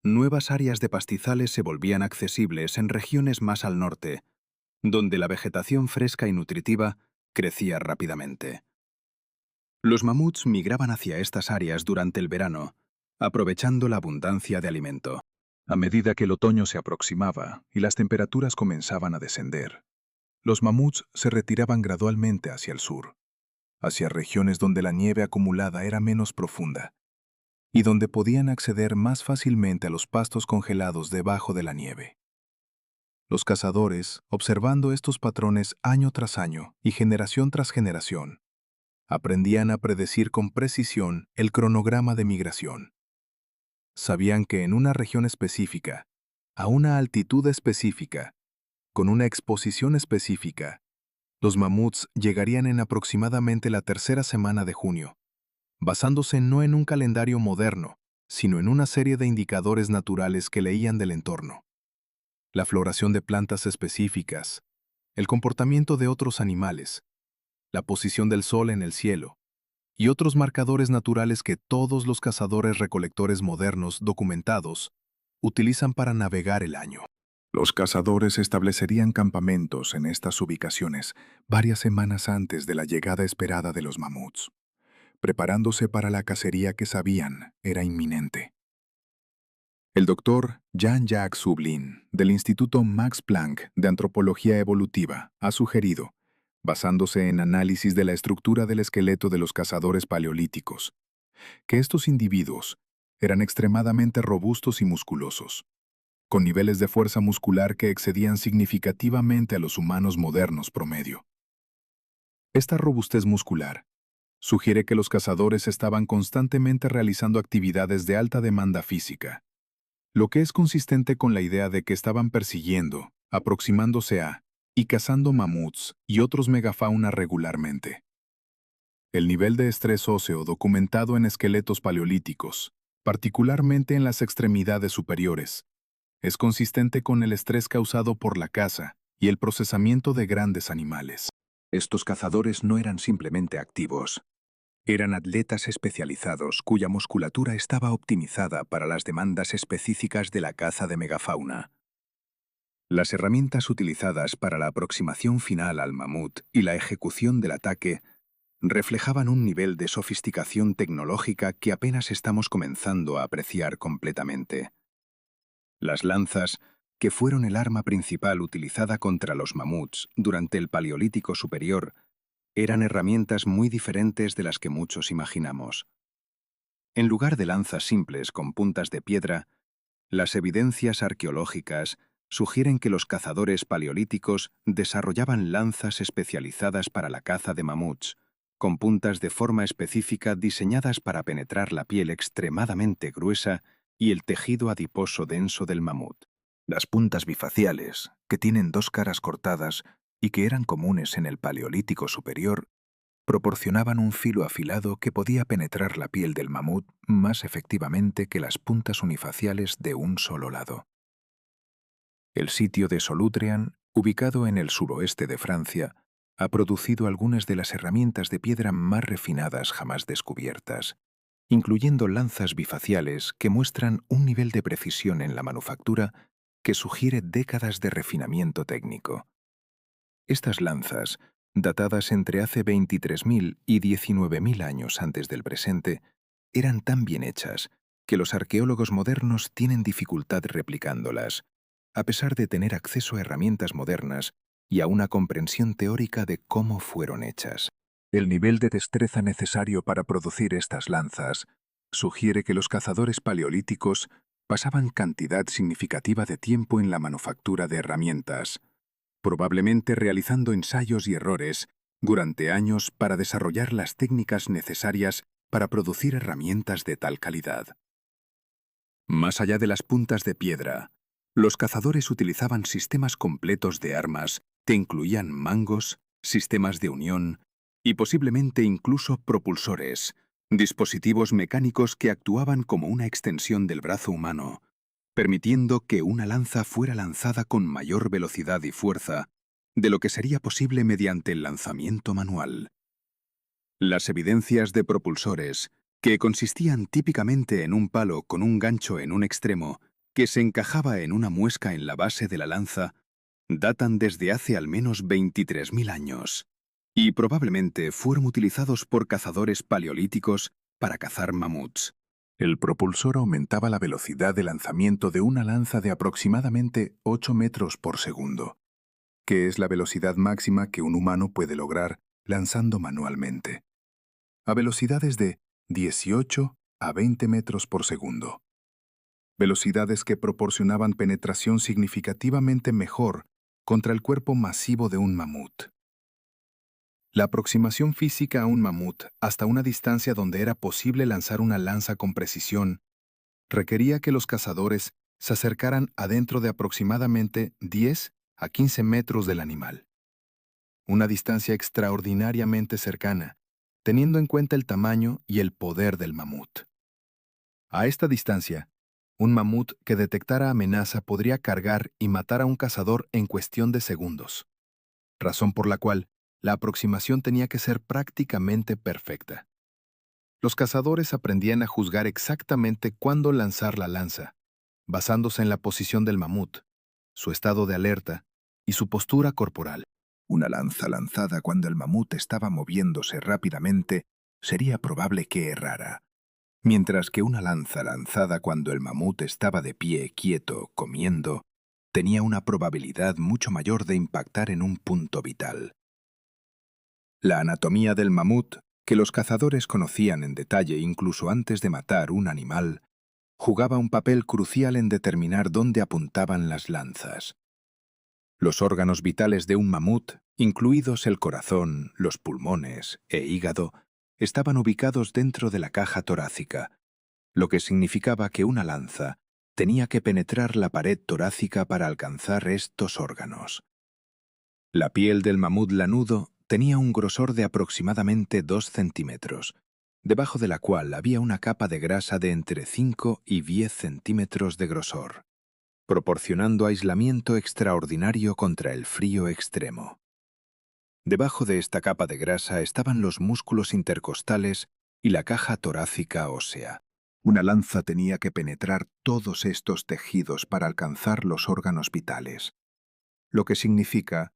nuevas áreas de pastizales se volvían accesibles en regiones más al norte, donde la vegetación fresca y nutritiva crecía rápidamente. Los mamuts migraban hacia estas áreas durante el verano, aprovechando la abundancia de alimento. A medida que el otoño se aproximaba y las temperaturas comenzaban a descender, los mamuts se retiraban gradualmente hacia el sur, hacia regiones donde la nieve acumulada era menos profunda y donde podían acceder más fácilmente a los pastos congelados debajo de la nieve. Los cazadores, observando estos patrones año tras año y generación tras generación, aprendían a predecir con precisión el cronograma de migración. Sabían que en una región específica, a una altitud específica, con una exposición específica, los mamuts llegarían en aproximadamente la tercera semana de junio, basándose no en un calendario moderno, sino en una serie de indicadores naturales que leían del entorno. La floración de plantas específicas, el comportamiento de otros animales, la posición del sol en el cielo, y otros marcadores naturales que todos los cazadores-recolectores modernos documentados utilizan para navegar el año. Los cazadores establecerían campamentos en estas ubicaciones varias semanas antes de la llegada esperada de los mamuts, preparándose para la cacería que sabían era inminente. El doctor Jean-Jacques Soublin, del Instituto Max Planck de Antropología Evolutiva, ha sugerido, basándose en análisis de la estructura del esqueleto de los cazadores paleolíticos, que estos individuos eran extremadamente robustos y musculosos, con niveles de fuerza muscular que excedían significativamente a los humanos modernos promedio. Esta robustez muscular sugiere que los cazadores estaban constantemente realizando actividades de alta demanda física, lo que es consistente con la idea de que estaban persiguiendo, aproximándose a y cazando mamuts y otros megafauna regularmente. El nivel de estrés óseo documentado en esqueletos paleolíticos, particularmente en las extremidades superiores, es consistente con el estrés causado por la caza y el procesamiento de grandes animales. Estos cazadores no eran simplemente activos. Eran atletas especializados cuya musculatura estaba optimizada para las demandas específicas de la caza de megafauna. Las herramientas utilizadas para la aproximación final al mamut y la ejecución del ataque reflejaban un nivel de sofisticación tecnológica que apenas estamos comenzando a apreciar completamente. Las lanzas, que fueron el arma principal utilizada contra los mamuts durante el Paleolítico Superior, eran herramientas muy diferentes de las que muchos imaginamos. En lugar de lanzas simples con puntas de piedra, las evidencias arqueológicas sugieren que los cazadores paleolíticos desarrollaban lanzas especializadas para la caza de mamuts, con puntas de forma específica diseñadas para penetrar la piel extremadamente gruesa y el tejido adiposo denso del mamut. Las puntas bifaciales, que tienen dos caras cortadas y que eran comunes en el Paleolítico Superior, proporcionaban un filo afilado que podía penetrar la piel del mamut más efectivamente que las puntas unifaciales de un solo lado. El sitio de Solutrean, ubicado en el suroeste de Francia, ha producido algunas de las herramientas de piedra más refinadas jamás descubiertas, incluyendo lanzas bifaciales que muestran un nivel de precisión en la manufactura que sugiere décadas de refinamiento técnico. Estas lanzas, datadas entre hace 23.000 y 19.000 años antes del presente, eran tan bien hechas que los arqueólogos modernos tienen dificultad replicándolas, a pesar de tener acceso a herramientas modernas y a una comprensión teórica de cómo fueron hechas. El nivel de destreza necesario para producir estas lanzas sugiere que los cazadores paleolíticos pasaban cantidad significativa de tiempo en la manufactura de herramientas, probablemente realizando ensayos y errores durante años para desarrollar las técnicas necesarias para producir herramientas de tal calidad. Más allá de las puntas de piedra, los cazadores utilizaban sistemas completos de armas que incluían mangos, sistemas de unión y posiblemente incluso propulsores, dispositivos mecánicos que actuaban como una extensión del brazo humano, permitiendo que una lanza fuera lanzada con mayor velocidad y fuerza de lo que sería posible mediante el lanzamiento manual. Las evidencias de propulsores, que consistían típicamente en un palo con un gancho en un extremo que se encajaba en una muesca en la base de la lanza, datan desde hace al menos 23.000 años, y probablemente fueron utilizados por cazadores paleolíticos para cazar mamuts. El propulsor aumentaba la velocidad de lanzamiento de una lanza de aproximadamente 8 metros por segundo, que es la velocidad máxima que un humano puede lograr lanzando manualmente, a velocidades de 18 a 20 metros por segundo. Velocidades que proporcionaban penetración significativamente mejor contra el cuerpo masivo de un mamut. La aproximación física a un mamut hasta una distancia donde era posible lanzar una lanza con precisión requería que los cazadores se acercaran adentro de aproximadamente 10 a 15 metros del animal. Una distancia extraordinariamente cercana, teniendo en cuenta el tamaño y el poder del mamut. A esta distancia, un mamut que detectara amenaza podría cargar y matar a un cazador en cuestión de segundos, razón por la cual la aproximación tenía que ser prácticamente perfecta. Los cazadores aprendían a juzgar exactamente cuándo lanzar la lanza, basándose en la posición del mamut, su estado de alerta y su postura corporal. Una lanza lanzada cuando el mamut estaba moviéndose rápidamente sería probable que errara, mientras que una lanza lanzada cuando el mamut estaba de pie, quieto, comiendo, tenía una probabilidad mucho mayor de impactar en un punto vital. La anatomía del mamut, que los cazadores conocían en detalle incluso antes de matar un animal, jugaba un papel crucial en determinar dónde apuntaban las lanzas. Los órganos vitales de un mamut, incluidos el corazón, los pulmones e hígado, estaban ubicados dentro de la caja torácica, lo que significaba que una lanza tenía que penetrar la pared torácica para alcanzar estos órganos. La piel del mamut lanudo tenía un grosor de aproximadamente 2 centímetros, debajo de la cual había una capa de grasa de entre 5 y 10 centímetros de grosor, proporcionando aislamiento extraordinario contra el frío extremo. Debajo de esta capa de grasa estaban los músculos intercostales y la caja torácica ósea. Una lanza tenía que penetrar todos estos tejidos para alcanzar los órganos vitales, lo que significa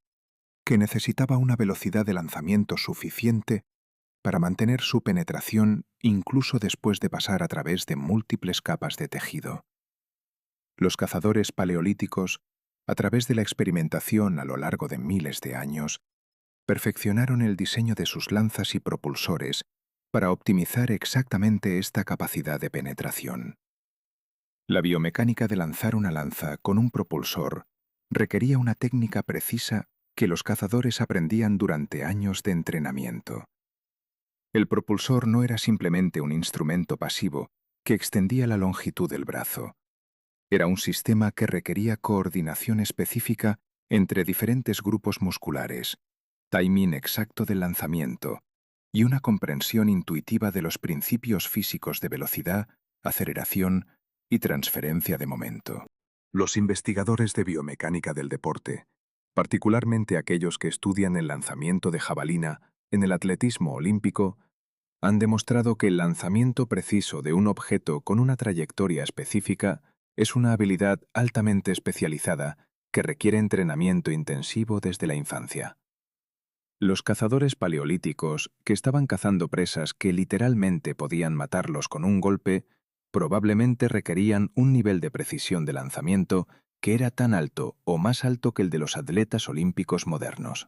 que necesitaba una velocidad de lanzamiento suficiente para mantener su penetración incluso después de pasar a través de múltiples capas de tejido. Los cazadores paleolíticos, a través de la experimentación a lo largo de miles de años, perfeccionaron el diseño de sus lanzas y propulsores para optimizar exactamente esta capacidad de penetración. La biomecánica de lanzar una lanza con un propulsor requería una técnica precisa que los cazadores aprendían durante años de entrenamiento. El propulsor no era simplemente un instrumento pasivo que extendía la longitud del brazo. Era un sistema que requería coordinación específica entre diferentes grupos musculares, timing exacto del lanzamiento y una comprensión intuitiva de los principios físicos de velocidad, aceleración y transferencia de momento. Los investigadores de biomecánica del deporte, particularmente aquellos que estudian el lanzamiento de jabalina en el atletismo olímpico, han demostrado que el lanzamiento preciso de un objeto con una trayectoria específica es una habilidad altamente especializada que requiere entrenamiento intensivo desde la infancia. Los cazadores paleolíticos, que estaban cazando presas que literalmente podían matarlos con un golpe, probablemente requerían un nivel de precisión de lanzamiento que era tan alto o más alto que el de los atletas olímpicos modernos.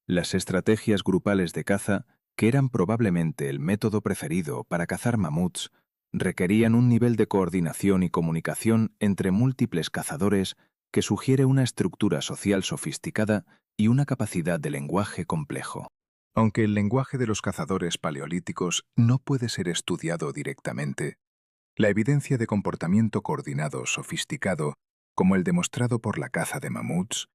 Las estrategias grupales de caza, que eran probablemente el método preferido para cazar mamuts, requerían un nivel de coordinación y comunicación entre múltiples cazadores que sugiere una estructura social sofisticada y una capacidad de lenguaje complejo. Aunque el lenguaje de los cazadores paleolíticos no puede ser estudiado directamente, la evidencia de comportamiento coordinado sofisticado, como el demostrado por la caza de mamuts,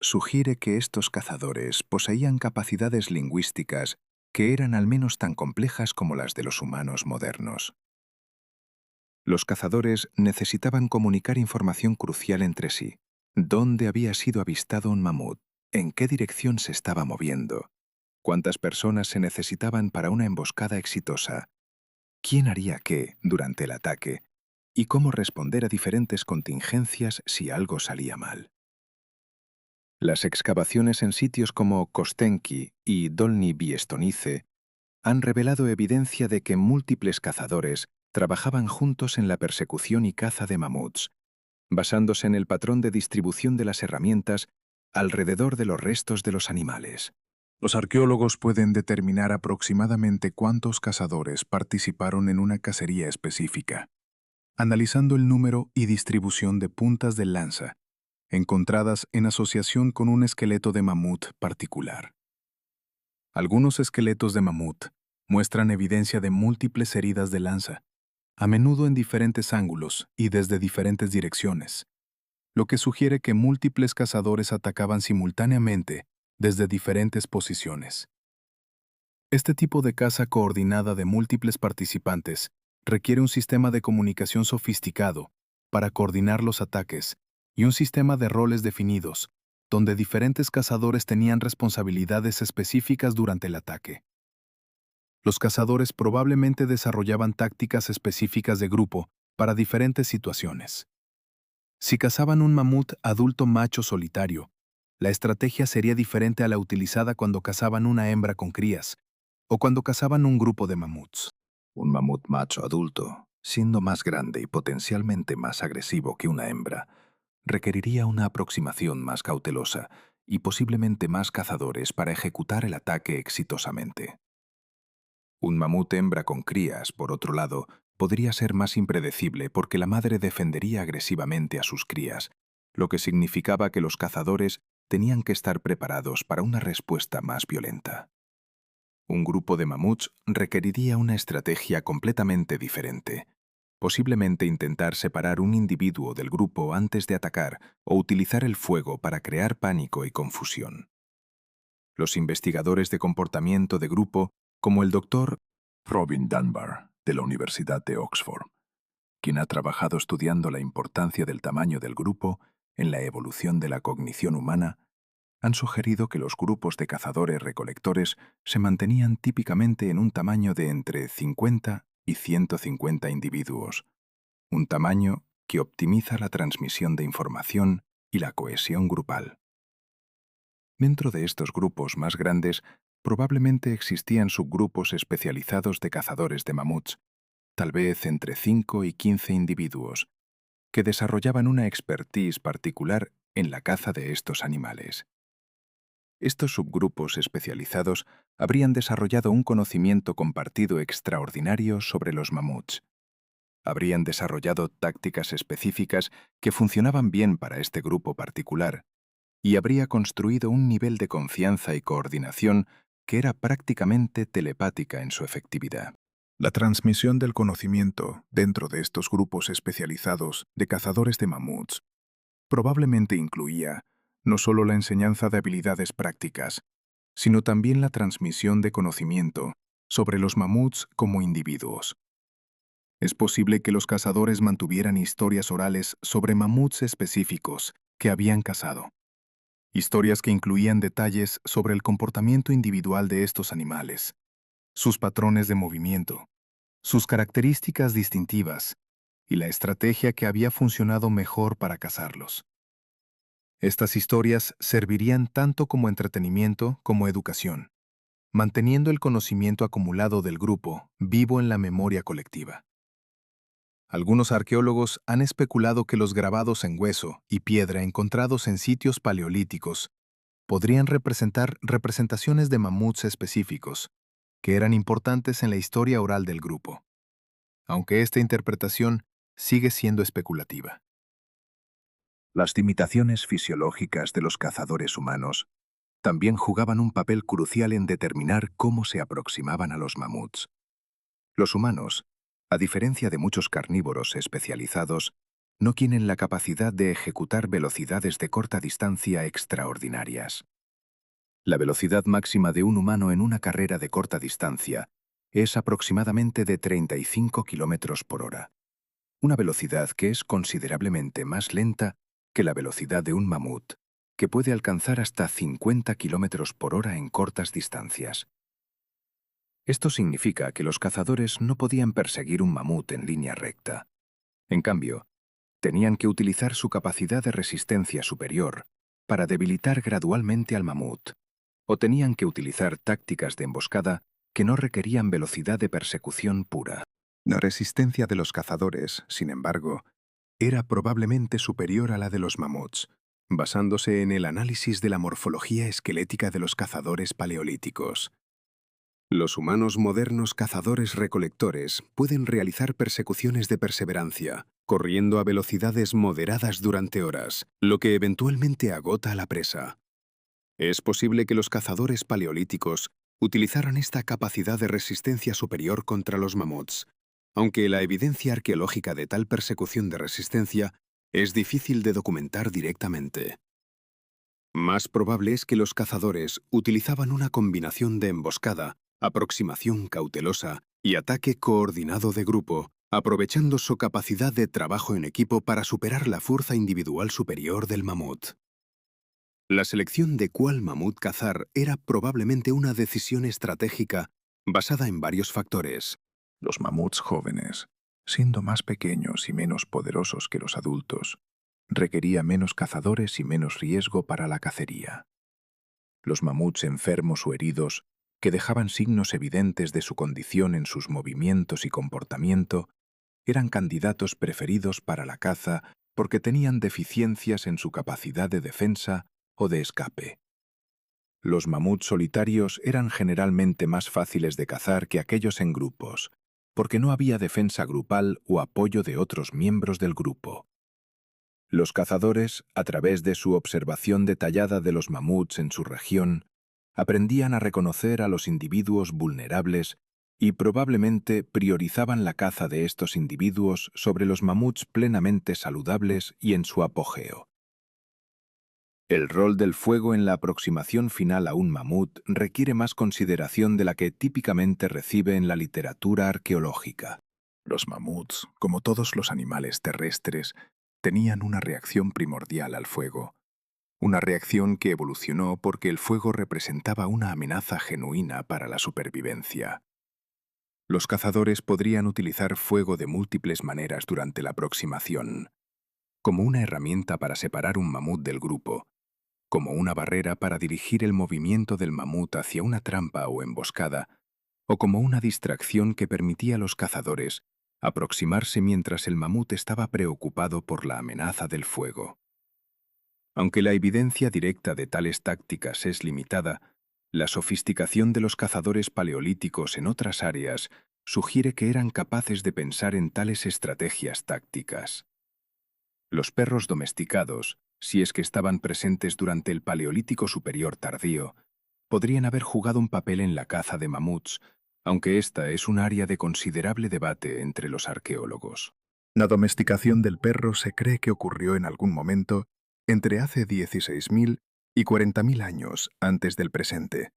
sugiere que estos cazadores poseían capacidades lingüísticas que eran al menos tan complejas como las de los humanos modernos. Los cazadores necesitaban comunicar información crucial entre sí. ¿Dónde había sido avistado un mamut? ¿En qué dirección se estaba moviendo? ¿Cuántas personas se necesitaban para una emboscada exitosa? ¿Quién haría qué durante el ataque? ¿Y cómo responder a diferentes contingencias si algo salía mal? Las excavaciones en sitios como Kostenki y Dolní Biestonice han revelado evidencia de que múltiples cazadores trabajaban juntos en la persecución y caza de mamuts, basándose en el patrón de distribución de las herramientas alrededor de los restos de los animales. Los arqueólogos pueden determinar aproximadamente cuántos cazadores participaron en una cacería específica, analizando el número y distribución de puntas de lanza encontradas en asociación con un esqueleto de mamut particular. Algunos esqueletos de mamut muestran evidencia de múltiples heridas de lanza, a menudo en diferentes ángulos y desde diferentes direcciones, lo que sugiere que múltiples cazadores atacaban simultáneamente desde diferentes posiciones. Este tipo de caza coordinada de múltiples participantes requiere un sistema de comunicación sofisticado para coordinar los ataques y un sistema de roles definidos, donde diferentes cazadores tenían responsabilidades específicas durante el ataque. Los cazadores probablemente desarrollaban tácticas específicas de grupo para diferentes situaciones. Si cazaban un mamut adulto macho solitario, la estrategia sería diferente a la utilizada cuando cazaban una hembra con crías o cuando cazaban un grupo de mamuts. Un mamut macho adulto, siendo más grande y potencialmente más agresivo que una hembra, requeriría una aproximación más cautelosa y posiblemente más cazadores para ejecutar el ataque exitosamente. Un mamut hembra con crías, por otro lado, podría ser más impredecible porque la madre defendería agresivamente a sus crías, lo que significaba que los cazadores tenían que estar preparados para una respuesta más violenta. Un grupo de mamuts requeriría una estrategia completamente diferente. Posiblemente intentar separar un individuo del grupo antes de atacar o utilizar el fuego para crear pánico y confusión. Los investigadores de comportamiento de grupo, como el doctor Robin Dunbar, de la Universidad de Oxford, quien ha trabajado estudiando la importancia del tamaño del grupo en la evolución de la cognición humana, han sugerido que los grupos de cazadores-recolectores se mantenían típicamente en un tamaño de entre 50 y 150 individuos, un tamaño que optimiza la transmisión de información y la cohesión grupal. Dentro de estos grupos más grandes, probablemente existían subgrupos especializados de cazadores de mamuts, tal vez entre 5 y 15 individuos, que desarrollaban una expertise particular en la caza de estos animales. Estos subgrupos especializados habrían desarrollado un conocimiento compartido extraordinario sobre los mamuts. Habrían desarrollado tácticas específicas que funcionaban bien para este grupo particular, y habría construido un nivel de confianza y coordinación que era prácticamente telepática en su efectividad. La transmisión del conocimiento dentro de estos grupos especializados de cazadores de mamuts probablemente incluía no solo la enseñanza de habilidades prácticas, sino también la transmisión de conocimiento sobre los mamuts como individuos. Es posible que los cazadores mantuvieran historias orales sobre mamuts específicos que habían cazado. Historias que incluían detalles sobre el comportamiento individual de estos animales, sus patrones de movimiento, sus características distintivas y la estrategia que había funcionado mejor para cazarlos. Estas historias servirían tanto como entretenimiento como educación, manteniendo el conocimiento acumulado del grupo vivo en la memoria colectiva. Algunos arqueólogos han especulado que los grabados en hueso y piedra encontrados en sitios paleolíticos podrían representar representaciones de mamuts específicos, que eran importantes en la historia oral del grupo, aunque esta interpretación sigue siendo especulativa. Las limitaciones fisiológicas de los cazadores humanos también jugaban un papel crucial en determinar cómo se aproximaban a los mamuts. Los humanos, a diferencia de muchos carnívoros especializados, no tienen la capacidad de ejecutar velocidades de corta distancia extraordinarias. La velocidad máxima de un humano en una carrera de corta distancia es aproximadamente de 35 km por hora, una velocidad que es considerablemente más lenta que la velocidad de un mamut, que puede alcanzar hasta 50 km por hora en cortas distancias. Esto significa que los cazadores no podían perseguir un mamut en línea recta. En cambio, tenían que utilizar su capacidad de resistencia superior para debilitar gradualmente al mamut, o tenían que utilizar tácticas de emboscada que no requerían velocidad de persecución pura. La resistencia de los cazadores, sin embargo, era probablemente superior a la de los mamuts, basándose en el análisis de la morfología esquelética de los cazadores paleolíticos. Los humanos modernos cazadores-recolectores pueden realizar persecuciones de perseverancia, corriendo a velocidades moderadas durante horas, lo que eventualmente agota a la presa. Es posible que los cazadores paleolíticos utilizaran esta capacidad de resistencia superior contra los mamuts, aunque la evidencia arqueológica de tal persecución de resistencia es difícil de documentar directamente. Más probable es que los cazadores utilizaban una combinación de emboscada, aproximación cautelosa y ataque coordinado de grupo, aprovechando su capacidad de trabajo en equipo para superar la fuerza individual superior del mamut. La selección de cuál mamut cazar era probablemente una decisión estratégica basada en varios factores. Los mamuts jóvenes, siendo más pequeños y menos poderosos que los adultos, requería menos cazadores y menos riesgo para la cacería. Los mamuts enfermos o heridos, que dejaban signos evidentes de su condición en sus movimientos y comportamiento, eran candidatos preferidos para la caza porque tenían deficiencias en su capacidad de defensa o de escape. Los mamuts solitarios eran generalmente más fáciles de cazar que aquellos en grupos, porque no había defensa grupal o apoyo de otros miembros del grupo. Los cazadores, a través de su observación detallada de los mamuts en su región, aprendían a reconocer a los individuos vulnerables y probablemente priorizaban la caza de estos individuos sobre los mamuts plenamente saludables y en su apogeo. El rol del fuego en la aproximación final a un mamut requiere más consideración de la que típicamente recibe en la literatura arqueológica. Los mamuts, como todos los animales terrestres, tenían una reacción primordial al fuego. Una reacción que evolucionó porque el fuego representaba una amenaza genuina para la supervivencia. Los cazadores podrían utilizar fuego de múltiples maneras durante la aproximación, como una herramienta para separar un mamut del grupo, como una barrera para dirigir el movimiento del mamut hacia una trampa o emboscada, o como una distracción que permitía a los cazadores aproximarse mientras el mamut estaba preocupado por la amenaza del fuego. Aunque la evidencia directa de tales tácticas es limitada, la sofisticación de los cazadores paleolíticos en otras áreas sugiere que eran capaces de pensar en tales estrategias tácticas. Los perros domesticados, si es que estaban presentes durante el Paleolítico Superior tardío, podrían haber jugado un papel en la caza de mamuts, aunque esta es un área de considerable debate entre los arqueólogos. La domesticación del perro se cree que ocurrió en algún momento entre hace 16.000 y 40.000 años antes del presente,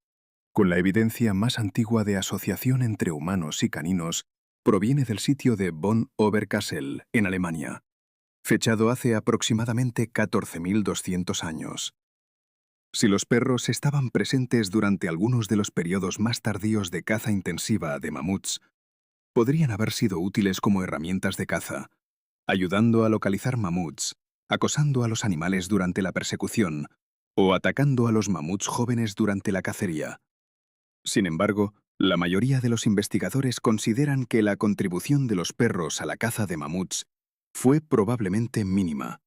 con la evidencia más antigua de asociación entre humanos y caninos proviene del sitio de Bonn Oberkassel, en Alemania, fechado hace aproximadamente 14.200 años. Si los perros estaban presentes durante algunos de los periodos más tardíos de caza intensiva de mamuts, podrían haber sido útiles como herramientas de caza, ayudando a localizar mamuts, acosando a los animales durante la persecución o atacando a los mamuts jóvenes durante la cacería. Sin embargo, la mayoría de los investigadores consideran que la contribución de los perros a la caza de mamuts fue probablemente mínima,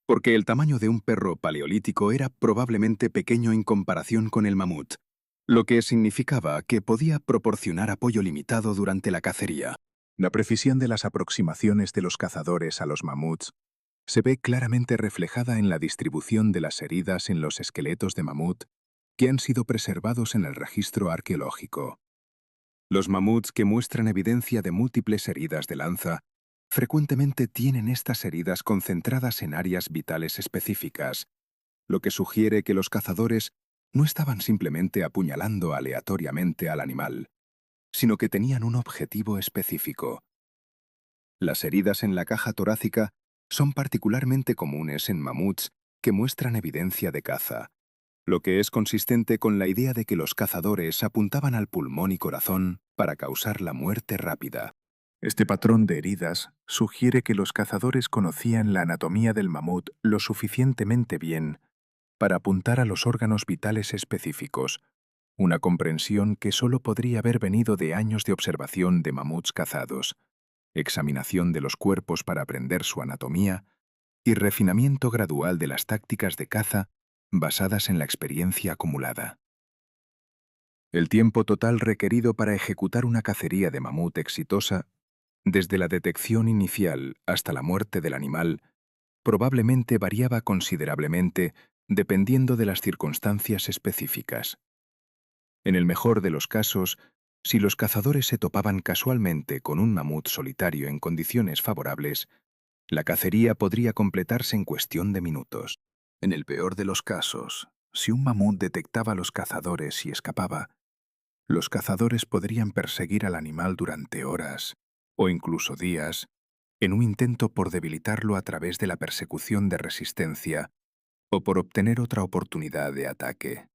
porque el tamaño de un perro paleolítico era probablemente pequeño en comparación con el mamut, lo que significaba que podía proporcionar apoyo limitado durante la cacería. La precisión de las aproximaciones de los cazadores a los mamuts se ve claramente reflejada en la distribución de las heridas en los esqueletos de mamut que han sido preservados en el registro arqueológico. Los mamuts que muestran evidencia de múltiples heridas de lanza frecuentemente tienen estas heridas concentradas en áreas vitales específicas, lo que sugiere que los cazadores no estaban simplemente apuñalando aleatoriamente al animal, sino que tenían un objetivo específico. Las heridas en la caja torácica son particularmente comunes en mamuts que muestran evidencia de caza, lo que es consistente con la idea de que los cazadores apuntaban al pulmón y corazón para causar la muerte rápida. Este patrón de heridas sugiere que los cazadores conocían la anatomía del mamut lo suficientemente bien para apuntar a los órganos vitales específicos, una comprensión que solo podría haber venido de años de observación de mamuts cazados, examinación de los cuerpos para aprender su anatomía y refinamiento gradual de las tácticas de caza basadas en la experiencia acumulada. El tiempo total requerido para ejecutar una cacería de mamut exitosa, desde la detección inicial hasta la muerte del animal, probablemente variaba considerablemente dependiendo de las circunstancias específicas. En el mejor de los casos, si los cazadores se topaban casualmente con un mamut solitario en condiciones favorables, la cacería podría completarse en cuestión de minutos. En el peor de los casos, si un mamut detectaba a los cazadores y escapaba, los cazadores podrían perseguir al animal durante horas, o incluso días, en un intento por debilitarlo a través de la persecución de resistencia o por obtener otra oportunidad de ataque.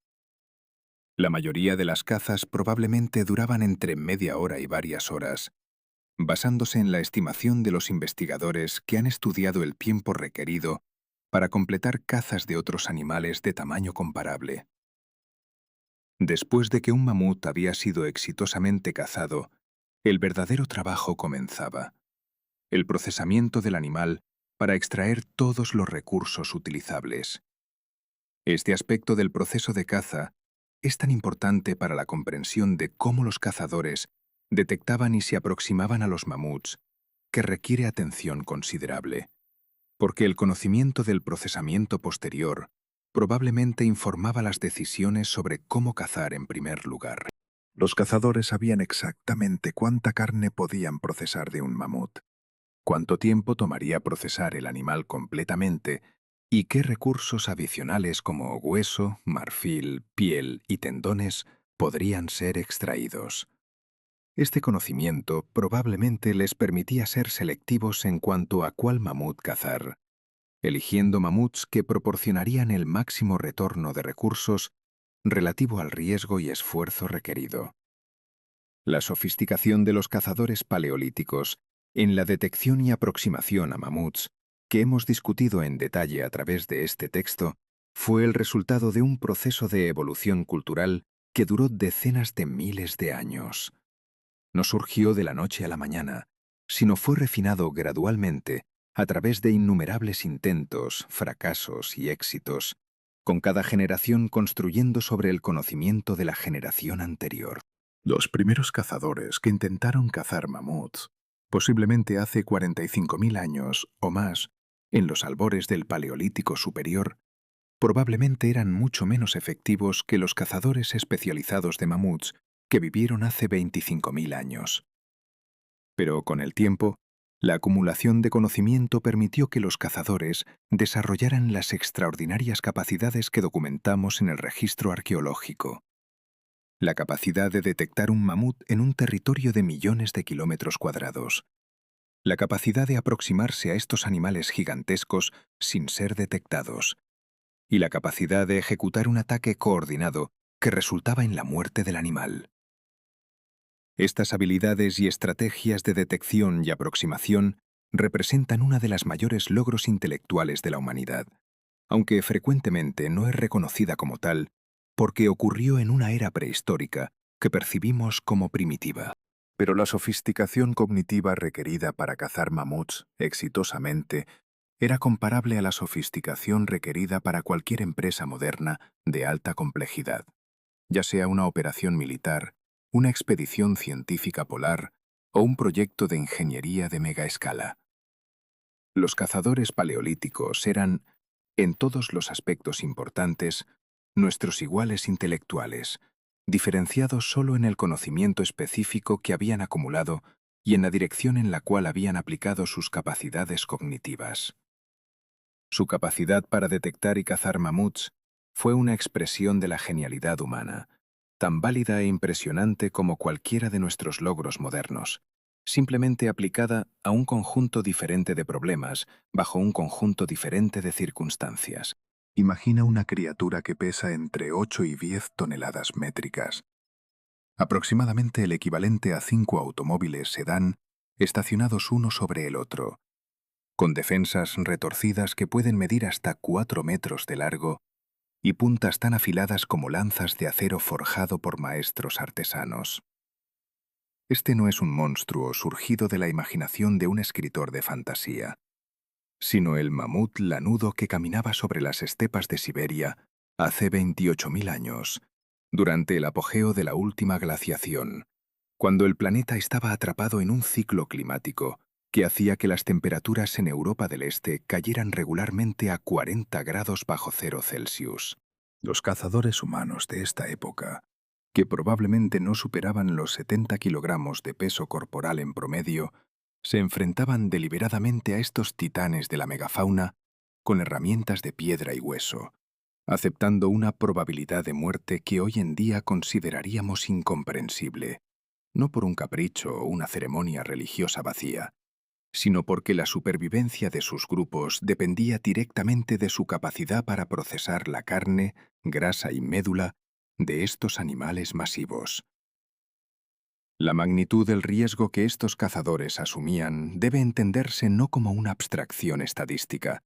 La mayoría de las cazas probablemente duraban entre media hora y varias horas, basándose en la estimación de los investigadores que han estudiado el tiempo requerido para completar cazas de otros animales de tamaño comparable. Después de que un mamut había sido exitosamente cazado, el verdadero trabajo comenzaba: el procesamiento del animal para extraer todos los recursos utilizables. Este aspecto del proceso de caza es tan importante para la comprensión de cómo los cazadores detectaban y se aproximaban a los mamuts, que requiere atención considerable, porque el conocimiento del procesamiento posterior probablemente informaba las decisiones sobre cómo cazar en primer lugar. Los cazadores sabían exactamente cuánta carne podían procesar de un mamut, cuánto tiempo tomaría procesar el animal completamente y qué recursos adicionales como hueso, marfil, piel y tendones podrían ser extraídos. Este conocimiento probablemente les permitía ser selectivos en cuanto a cuál mamut cazar, eligiendo mamuts que proporcionarían el máximo retorno de recursos relativo al riesgo y esfuerzo requerido. La sofisticación de los cazadores paleolíticos en la detección y aproximación a mamuts, que hemos discutido en detalle a través de este texto, fue el resultado de un proceso de evolución cultural que duró decenas de miles de años. No surgió de la noche a la mañana, sino fue refinado gradualmente a través de innumerables intentos, fracasos y éxitos, con cada generación construyendo sobre el conocimiento de la generación anterior. Los primeros cazadores que intentaron cazar mamuts, posiblemente hace 45.000 años o más, en los albores del Paleolítico Superior, probablemente eran mucho menos efectivos que los cazadores especializados de mamuts que vivieron hace 25.000 años. Pero con el tiempo, la acumulación de conocimiento permitió que los cazadores desarrollaran las extraordinarias capacidades que documentamos en el registro arqueológico. La capacidad de detectar un mamut en un territorio de millones de kilómetros cuadrados. La capacidad de aproximarse a estos animales gigantescos sin ser detectados. Y la capacidad de ejecutar un ataque coordinado que resultaba en la muerte del animal. Estas habilidades y estrategias de detección y aproximación representan una de las mayores logros intelectuales de la humanidad, aunque frecuentemente no es reconocida como tal porque ocurrió en una era prehistórica que percibimos como primitiva. Pero la sofisticación cognitiva requerida para cazar mamuts exitosamente era comparable a la sofisticación requerida para cualquier empresa moderna de alta complejidad, ya sea una operación militar, una expedición científica polar o un proyecto de ingeniería de mega escala. Los cazadores paleolíticos eran, en todos los aspectos importantes, nuestros iguales intelectuales, diferenciados solo en el conocimiento específico que habían acumulado y en la dirección en la cual habían aplicado sus capacidades cognitivas. Su capacidad para detectar y cazar mamuts fue una expresión de la genialidad humana, tan válida e impresionante como cualquiera de nuestros logros modernos, simplemente aplicada a un conjunto diferente de problemas bajo un conjunto diferente de circunstancias. Imagina una criatura que pesa entre 8 y 10 toneladas métricas, aproximadamente el equivalente a 5 automóviles sedán estacionados uno sobre el otro, con defensas retorcidas que pueden medir hasta 4 metros de largo y puntas tan afiladas como lanzas de acero forjado por maestros artesanos. Este no es un monstruo surgido de la imaginación de un escritor de fantasía, sino el mamut lanudo que caminaba sobre las estepas de Siberia hace 28.000 años, durante el apogeo de la última glaciación, cuando el planeta estaba atrapado en un ciclo climático que hacía que las temperaturas en Europa del Este cayeran regularmente a 40 grados bajo cero Celsius. Los cazadores humanos de esta época, que probablemente no superaban los 70 kilogramos de peso corporal en promedio, se enfrentaban deliberadamente a estos titanes de la megafauna con herramientas de piedra y hueso, aceptando una probabilidad de muerte que hoy en día consideraríamos incomprensible, no por un capricho o una ceremonia religiosa vacía, sino porque la supervivencia de sus grupos dependía directamente de su capacidad para procesar la carne, grasa y médula de estos animales masivos. La magnitud del riesgo que estos cazadores asumían debe entenderse no como una abstracción estadística,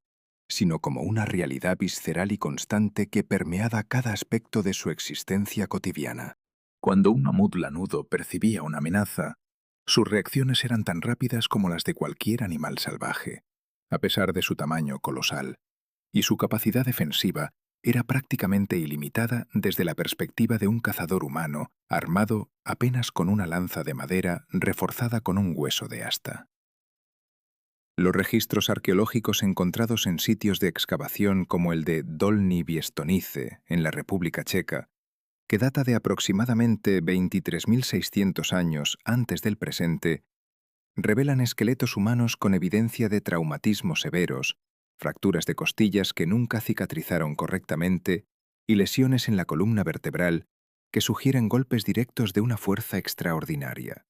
sino como una realidad visceral y constante que permeaba cada aspecto de su existencia cotidiana. Cuando un mamut lanudo percibía una amenaza, sus reacciones eran tan rápidas como las de cualquier animal salvaje, a pesar de su tamaño colosal, y su capacidad defensiva era prácticamente ilimitada desde la perspectiva de un cazador humano armado apenas con una lanza de madera reforzada con un hueso de asta. Los registros arqueológicos encontrados en sitios de excavación como el de Dolní Běstonice, en la República Checa, que data de aproximadamente 23.600 años antes del presente, revelan esqueletos humanos con evidencia de traumatismos severos, fracturas de costillas que nunca cicatrizaron correctamente y lesiones en la columna vertebral que sugieren golpes directos de una fuerza extraordinaria.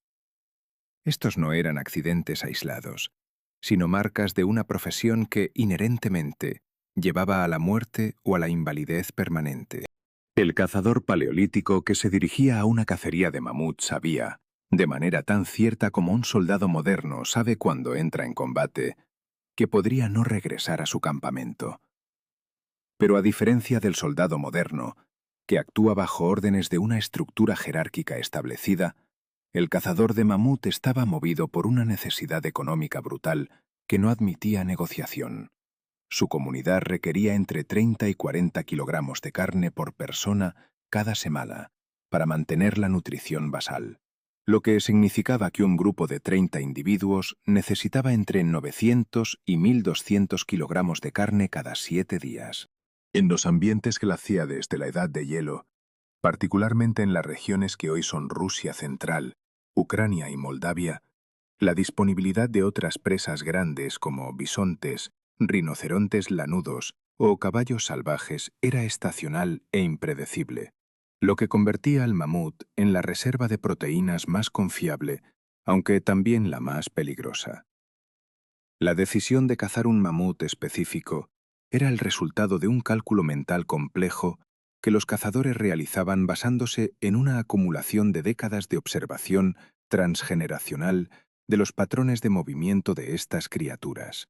Estos no eran accidentes aislados, sino marcas de una profesión que, inherentemente, llevaba a la muerte o a la invalidez permanente. El cazador paleolítico que se dirigía a una cacería de mamut sabía, de manera tan cierta como un soldado moderno sabe cuando entra en combate, que podría no regresar a su campamento. Pero a diferencia del soldado moderno, que actúa bajo órdenes de una estructura jerárquica establecida, el cazador de mamut estaba movido por una necesidad económica brutal que no admitía negociación. Su comunidad requería entre 30 y 40 kilogramos de carne por persona cada semana para mantener la nutrición basal, lo que significaba que un grupo de 30 individuos necesitaba entre 900 y 1.200 kilogramos de carne cada 7 días. En los ambientes glaciares de la Edad de Hielo, particularmente en las regiones que hoy son Rusia central, Ucrania y Moldavia, la disponibilidad de otras presas grandes como bisontes, rinocerontes lanudos o caballos salvajes era estacional e impredecible, lo que convertía al mamut en la reserva de proteínas más confiable, aunque también la más peligrosa. La decisión de cazar un mamut específico era el resultado de un cálculo mental complejo que los cazadores realizaban basándose en una acumulación de décadas de observación transgeneracional de los patrones de movimiento de estas criaturas.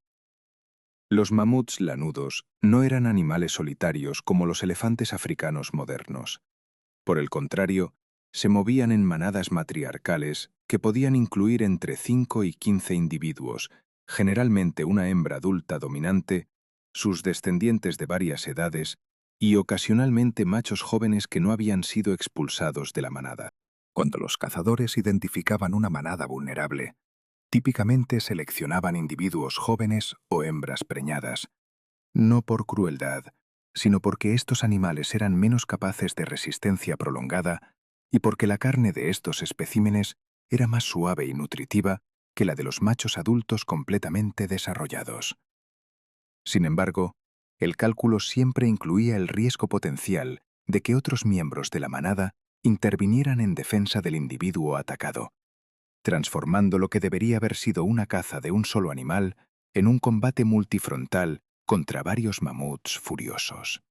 Los mamuts lanudos no eran animales solitarios como los elefantes africanos modernos. Por el contrario, se movían en manadas matriarcales que podían incluir entre 5 y 15 individuos, generalmente una hembra adulta dominante, sus descendientes de varias edades y ocasionalmente machos jóvenes que no habían sido expulsados de la manada. Cuando los cazadores identificaban una manada vulnerable, típicamente seleccionaban individuos jóvenes o hembras preñadas, no por crueldad, sino porque estos animales eran menos capaces de resistencia prolongada y porque la carne de estos especímenes era más suave y nutritiva que la de los machos adultos completamente desarrollados. Sin embargo, el cálculo siempre incluía el riesgo potencial de que otros miembros de la manada intervinieran en defensa del individuo atacado, transformando lo que debería haber sido una caza de un solo animal en un combate multifrontal contra varios mamuts furiosos.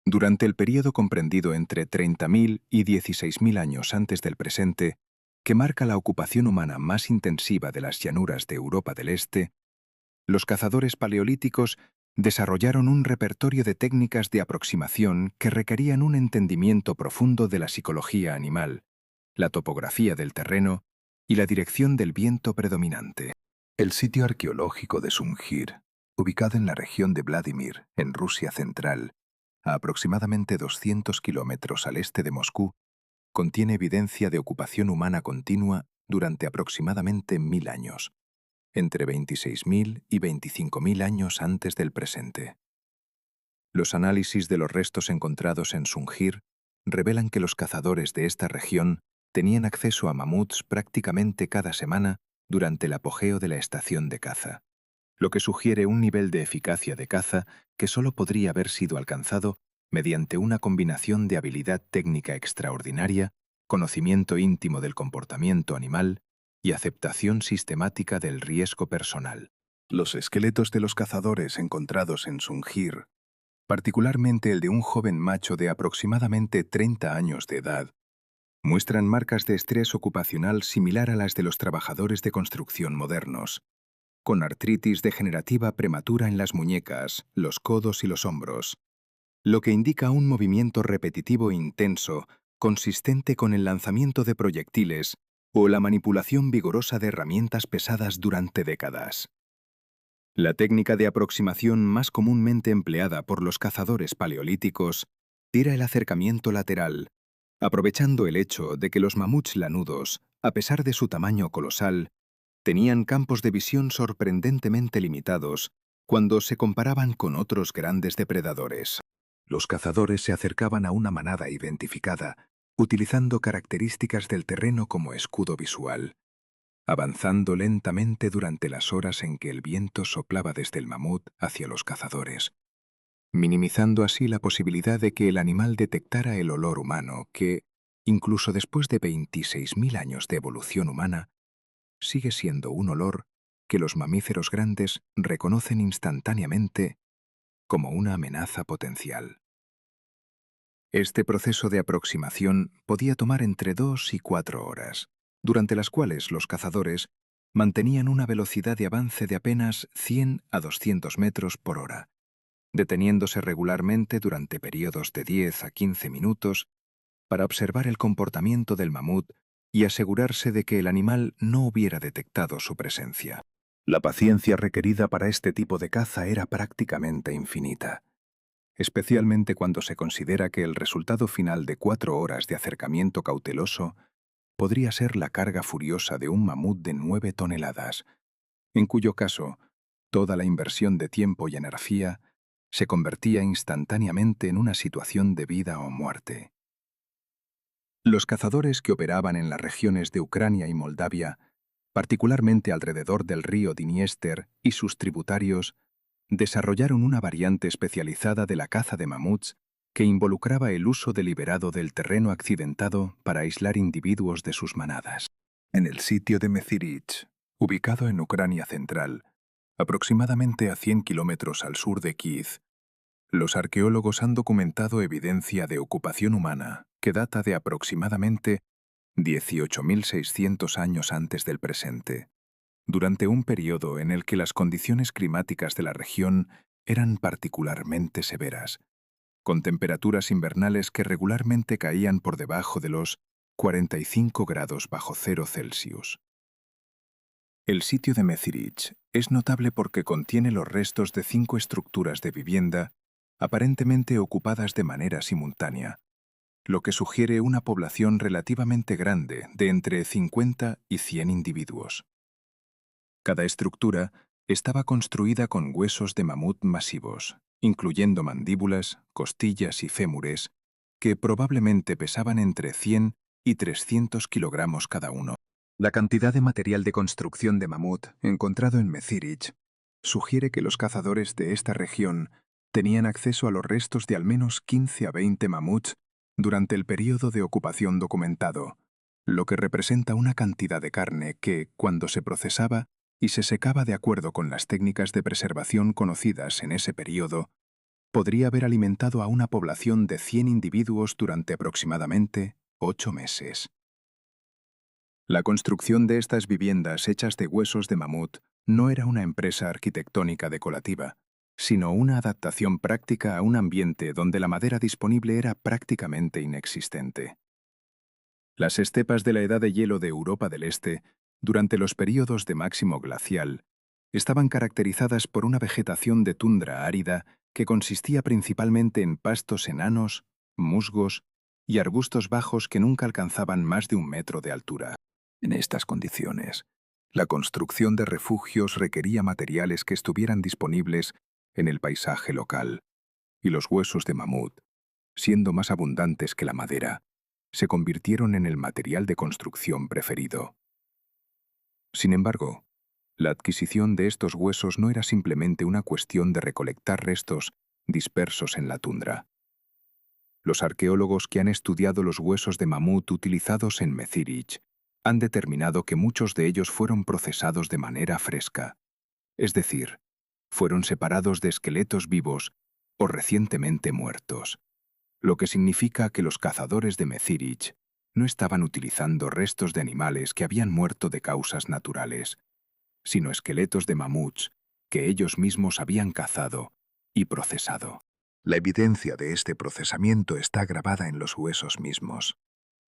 Durante el período comprendido entre 30.000 y 16.000 años antes del presente, que marca la ocupación humana más intensiva de las llanuras de Europa del Este, los cazadores paleolíticos desarrollaron un repertorio de técnicas de aproximación que requerían un entendimiento profundo de la psicología animal, la topografía del terreno y la dirección del viento predominante. El sitio arqueológico de Sungir, ubicado en la región de Vladimir, en Rusia central, a aproximadamente 200 kilómetros al este de Moscú, contiene evidencia de ocupación humana continua durante aproximadamente 1.000 años, entre 26.000 y 25.000 años antes del presente. Los análisis de los restos encontrados en Sungir revelan que los cazadores de esta región tenían acceso a mamuts prácticamente cada semana durante el apogeo de la estación de caza, lo que sugiere un nivel de eficacia de caza que solo podría haber sido alcanzado mediante una combinación de habilidad técnica extraordinaria, conocimiento íntimo del comportamiento animal y aceptación sistemática del riesgo personal. Los esqueletos de los cazadores encontrados en Sungir, particularmente el de un joven macho de aproximadamente 30 años de edad, muestran marcas de estrés ocupacional similar a las de los trabajadores de construcción modernos, con artritis degenerativa prematura en las muñecas, los codos y los hombros, lo que indica un movimiento repetitivo intenso, consistente con el lanzamiento de proyectiles o la manipulación vigorosa de herramientas pesadas durante décadas. La técnica de aproximación más comúnmente empleada por los cazadores paleolíticos era el acercamiento lateral, aprovechando el hecho de que los mamuts lanudos, a pesar de su tamaño colosal, tenían campos de visión sorprendentemente limitados cuando se comparaban con otros grandes depredadores. Los cazadores se acercaban a una manada identificada, utilizando características del terreno como escudo visual, avanzando lentamente durante las horas en que el viento soplaba desde el mamut hacia los cazadores, minimizando así la posibilidad de que el animal detectara el olor humano que, incluso después de 26.000 años de evolución humana, sigue siendo un olor que los mamíferos grandes reconocen instantáneamente como una amenaza potencial. Este proceso de aproximación podía tomar entre 2 y 4 horas, durante las cuales los cazadores mantenían una velocidad de avance de apenas 100 a 200 metros por hora, deteniéndose regularmente durante periodos de 10 a 15 minutos para observar el comportamiento del mamut y asegurarse de que el animal no hubiera detectado su presencia. La paciencia requerida para este tipo de caza era prácticamente infinita, especialmente cuando se considera que el resultado final de 4 horas de acercamiento cauteloso podría ser la carga furiosa de un mamut de 9 toneladas, en cuyo caso, toda la inversión de tiempo y energía se convertía instantáneamente en una situación de vida o muerte. Los cazadores que operaban en las regiones de Ucrania y Moldavia, particularmente alrededor del río Dniester y sus tributarios, desarrollaron una variante especializada de la caza de mamuts que involucraba el uso deliberado del terreno accidentado para aislar individuos de sus manadas. En el sitio de Mezirich, ubicado en Ucrania central, aproximadamente a 100 kilómetros al sur de Kiev, los arqueólogos han documentado evidencia de ocupación humana que data de aproximadamente 18.600 años antes del presente, durante un periodo en el que las condiciones climáticas de la región eran particularmente severas, con temperaturas invernales que regularmente caían por debajo de los 45 grados bajo cero Celsius. El sitio de Mezirich es notable porque contiene los restos de 5 estructuras de vivienda aparentemente ocupadas de manera simultánea, lo que sugiere una población relativamente grande de entre 50 y 100 individuos. Cada estructura estaba construida con huesos de mamut masivos, incluyendo mandíbulas, costillas y fémures, que probablemente pesaban entre 100 y 300 kilogramos cada uno. La cantidad de material de construcción de mamut encontrado en Mezirich sugiere que los cazadores de esta región tenían acceso a los restos de al menos 15 a 20 mamuts durante el período de ocupación documentado, lo que representa una cantidad de carne que, cuando se procesaba y se secaba de acuerdo con las técnicas de preservación conocidas en ese período, podría haber alimentado a una población de 100 individuos durante aproximadamente 8 meses. La construcción de estas viviendas hechas de huesos de mamut no era una empresa arquitectónica decorativa, sino una adaptación práctica a un ambiente donde la madera disponible era prácticamente inexistente. Las estepas de la edad de hielo de Europa del Este, durante los períodos de máximo glacial, estaban caracterizadas por una vegetación de tundra árida que consistía principalmente en pastos enanos, musgos y arbustos bajos que nunca alcanzaban más de 1 metro de altura. En estas condiciones, la construcción de refugios requería materiales que estuvieran disponibles en el paisaje local, y los huesos de mamut, siendo más abundantes que la madera, se convirtieron en el material de construcción preferido. Sin embargo, la adquisición de estos huesos no era simplemente una cuestión de recolectar restos dispersos en la tundra. Los arqueólogos que han estudiado los huesos de mamut utilizados en Mezirich han determinado que muchos de ellos fueron procesados de manera fresca, es decir, fueron separados de esqueletos vivos o recientemente muertos, lo que significa que los cazadores de Mezirich no estaban utilizando restos de animales que habían muerto de causas naturales, sino esqueletos de mamuts que ellos mismos habían cazado y procesado. La evidencia de este procesamiento está grabada en los huesos mismos,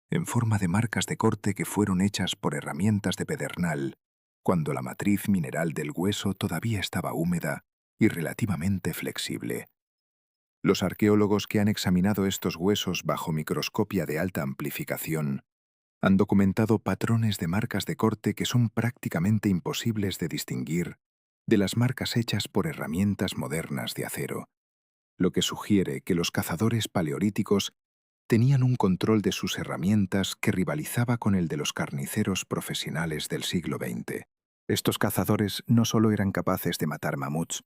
en forma de marcas de corte que fueron hechas por herramientas de pedernal, cuando la matriz mineral del hueso todavía estaba húmeda y relativamente flexible. Los arqueólogos que han examinado estos huesos bajo microscopia de alta amplificación han documentado patrones de marcas de corte que son prácticamente imposibles de distinguir de las marcas hechas por herramientas modernas de acero, lo que sugiere que los cazadores paleolíticos tenían un control de sus herramientas que rivalizaba con el de los carniceros profesionales del siglo XX. Estos cazadores no solo eran capaces de matar mamuts,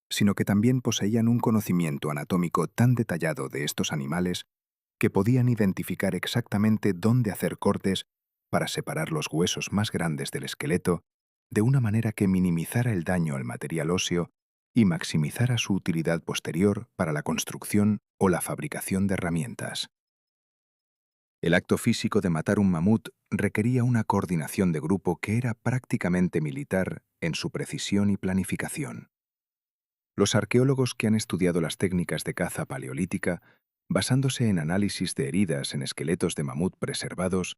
sino que también poseían un conocimiento anatómico tan detallado de estos animales que podían identificar exactamente dónde hacer cortes para separar los huesos más grandes del esqueleto de una manera que minimizara el daño al material óseo y maximizara su utilidad posterior para la construcción o la fabricación de herramientas. El acto físico de matar un mamut requería una coordinación de grupo que era prácticamente militar en su precisión y planificación. Los arqueólogos que han estudiado las técnicas de caza paleolítica, basándose en análisis de heridas en esqueletos de mamut preservados,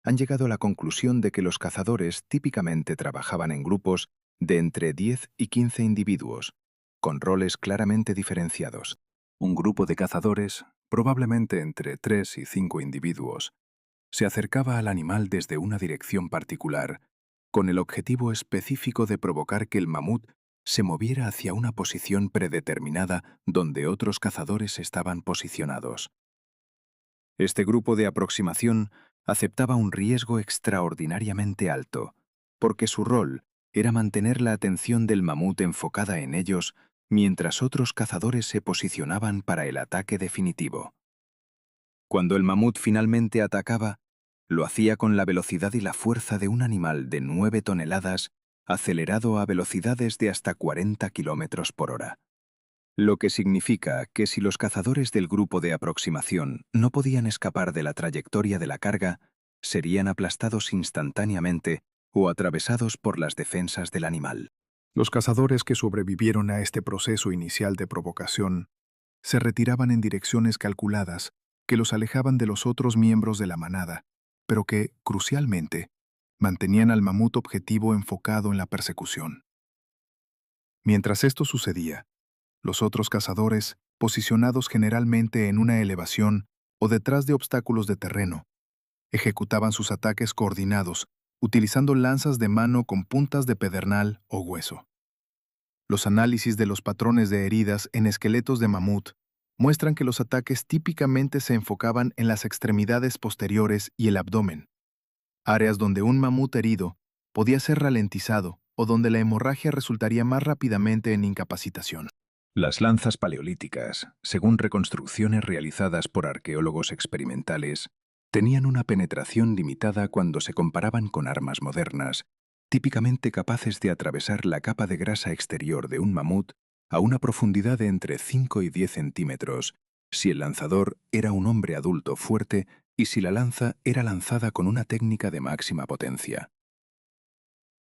han llegado a la conclusión de que los cazadores típicamente trabajaban en grupos de entre 10 y 15 individuos, con roles claramente diferenciados. Un grupo de cazadores, probablemente entre 3 y 5 individuos, se acercaba al animal desde una dirección particular, con el objetivo específico de provocar que el mamut se moviera hacia una posición predeterminada donde otros cazadores estaban posicionados. Este grupo de aproximación aceptaba un riesgo extraordinariamente alto, porque su rol era mantener la atención del mamut enfocada en ellos mientras otros cazadores se posicionaban para el ataque definitivo. Cuando el mamut finalmente atacaba, lo hacía con la velocidad y la fuerza de un animal de 9 toneladas acelerado a velocidades de hasta 40 kilómetros por hora. Lo que significa que si los cazadores del grupo de aproximación no podían escapar de la trayectoria de la carga, serían aplastados instantáneamente o atravesados por las defensas del animal. Los cazadores que sobrevivieron a este proceso inicial de provocación se retiraban en direcciones calculadas que los alejaban de los otros miembros de la manada, pero que, crucialmente, mantenían al mamut objetivo enfocado en la persecución. Mientras esto sucedía, los otros cazadores, posicionados generalmente en una elevación o detrás de obstáculos de terreno, ejecutaban sus ataques coordinados, utilizando lanzas de mano con puntas de pedernal o hueso. Los análisis de los patrones de heridas en esqueletos de mamut muestran que los ataques típicamente se enfocaban en las extremidades posteriores y el abdomen, áreas donde un mamut herido podía ser ralentizado o donde la hemorragia resultaría más rápidamente en incapacitación. Las lanzas paleolíticas, según reconstrucciones realizadas por arqueólogos experimentales, tenían una penetración limitada cuando se comparaban con armas modernas, típicamente capaces de atravesar la capa de grasa exterior de un mamut a una profundidad de entre 5 y 10 centímetros, si el lanzador era un hombre adulto fuerte y si la lanza era lanzada con una técnica de máxima potencia.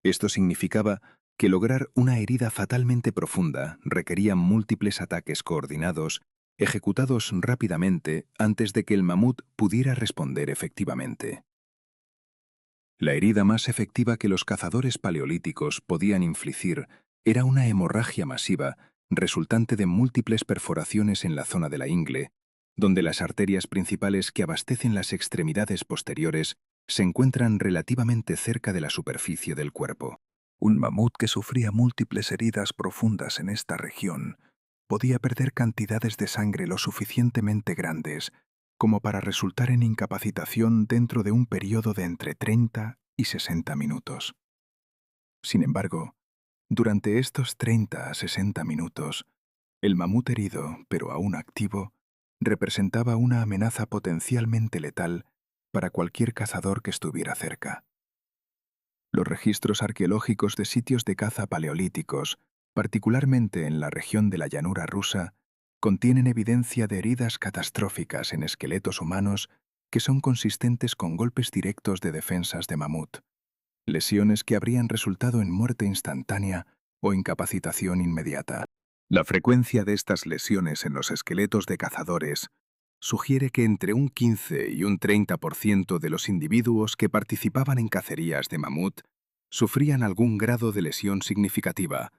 Esto significaba que lograr una herida fatalmente profunda requería múltiples ataques coordinados, ejecutados rápidamente antes de que el mamut pudiera responder efectivamente. La herida más efectiva que los cazadores paleolíticos podían infligir era una hemorragia masiva resultante de múltiples perforaciones en la zona de la ingle, donde las arterias principales que abastecen las extremidades posteriores se encuentran relativamente cerca de la superficie del cuerpo. Un mamut que sufría múltiples heridas profundas en esta región podía perder cantidades de sangre lo suficientemente grandes como para resultar en incapacitación dentro de un periodo de entre 30 y 60 minutos. Sin embargo, durante estos 30 a 60 minutos, el mamut herido, pero aún activo, representaba una amenaza potencialmente letal para cualquier cazador que estuviera cerca. Los registros arqueológicos de sitios de caza paleolíticos, particularmente en la región de la llanura rusa, contienen evidencia de heridas catastróficas en esqueletos humanos que son consistentes con golpes directos de defensas de mamut. lesiones que habrían resultado en muerte instantánea o incapacitación inmediata. La frecuencia de estas lesiones en los esqueletos de cazadores sugiere que entre un 15 y un 30% de los individuos que participaban en cacerías de mamut sufrían algún grado de lesión significativa,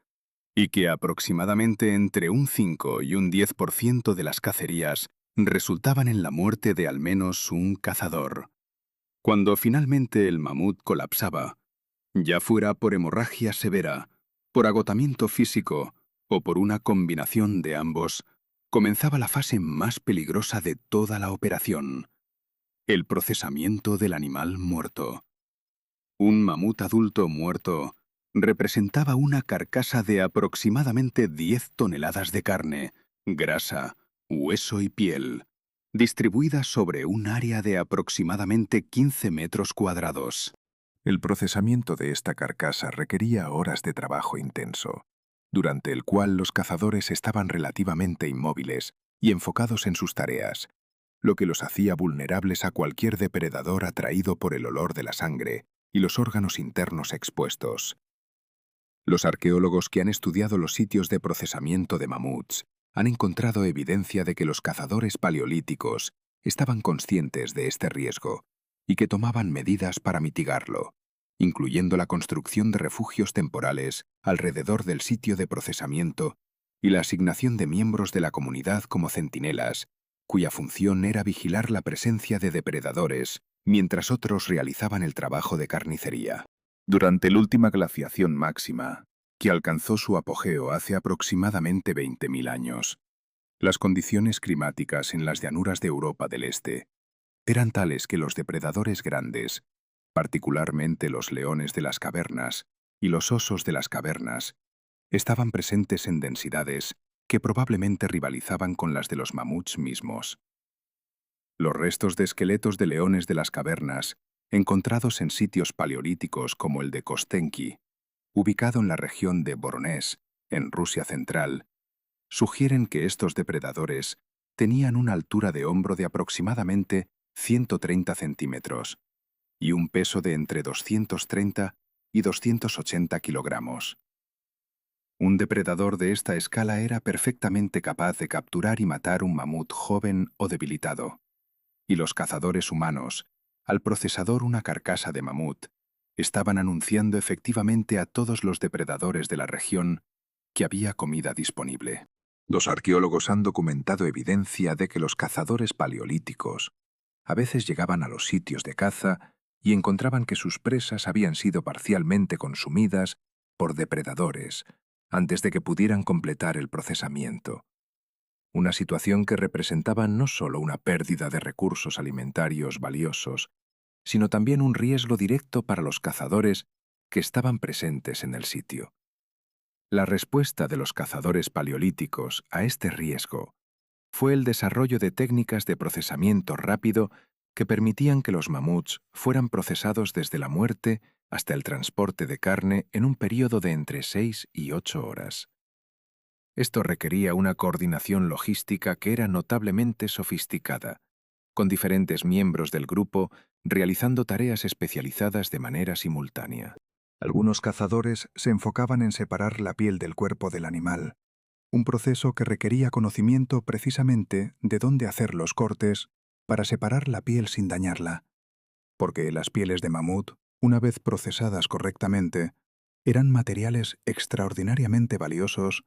y que aproximadamente entre un 5 y un 10% de las cacerías resultaban en la muerte de al menos un cazador. Cuando finalmente el mamut colapsaba, ya fuera por hemorragia severa, por agotamiento físico o por una combinación de ambos, comenzaba la fase más peligrosa de toda la operación: el procesamiento del animal muerto. Un mamut adulto muerto representaba una carcasa de aproximadamente 10 toneladas de carne, grasa, hueso y piel, distribuidas sobre un área de aproximadamente 15 metros cuadrados. El procesamiento de esta carcasa requería horas de trabajo intenso, durante el cual los cazadores estaban relativamente inmóviles y enfocados en sus tareas, lo que los hacía vulnerables a cualquier depredador atraído por el olor de la sangre y los órganos internos expuestos. Los arqueólogos que han estudiado los sitios de procesamiento de mamuts han encontrado evidencia de que los cazadores paleolíticos estaban conscientes de este riesgo y que tomaban medidas para mitigarlo, incluyendo la construcción de refugios temporales alrededor del sitio de procesamiento y la asignación de miembros de la comunidad como centinelas, cuya función era vigilar la presencia de depredadores mientras otros realizaban el trabajo de carnicería. Durante la última glaciación máxima, que alcanzó su apogeo hace aproximadamente 20.000 años, las condiciones climáticas en las llanuras de Europa del Este eran tales que los depredadores grandes, particularmente los leones de las cavernas y los osos de las cavernas, estaban presentes en densidades que probablemente rivalizaban con las de los mamuts mismos. Los restos de esqueletos de leones de las cavernas, encontrados en sitios paleolíticos como el de Kostenki, ubicado en la región de Voronezh, en Rusia central, sugieren que estos depredadores tenían una altura de hombro de aproximadamente 130 centímetros y un peso de entre 230 y 280 kilogramos. Un depredador de esta escala era perfectamente capaz de capturar y matar un mamut joven o debilitado, y los cazadores humanos, al procesador una carcasa de mamut, estaban anunciando efectivamente a todos los depredadores de la región que había comida disponible. Los arqueólogos han documentado evidencia de que los cazadores paleolíticos a veces llegaban a los sitios de caza y encontraban que sus presas habían sido parcialmente consumidas por depredadores antes de que pudieran completar el procesamiento. Una situación que representaba no solo una pérdida de recursos alimentarios valiosos, sino también un riesgo directo para los cazadores que estaban presentes en el sitio. La respuesta de los cazadores paleolíticos a este riesgo fue el desarrollo de técnicas de procesamiento rápido que permitían que los mamuts fueran procesados desde la muerte hasta el transporte de carne en un período de entre 6 y 8 horas. Esto requería una coordinación logística que era notablemente sofisticada, con diferentes miembros del grupo realizando tareas especializadas de manera simultánea. Algunos cazadores se enfocaban en separar la piel del cuerpo del animal, un proceso que requería conocimiento precisamente de dónde hacer los cortes para separar la piel sin dañarla, porque las pieles de mamut, una vez procesadas correctamente, eran materiales extraordinariamente valiosos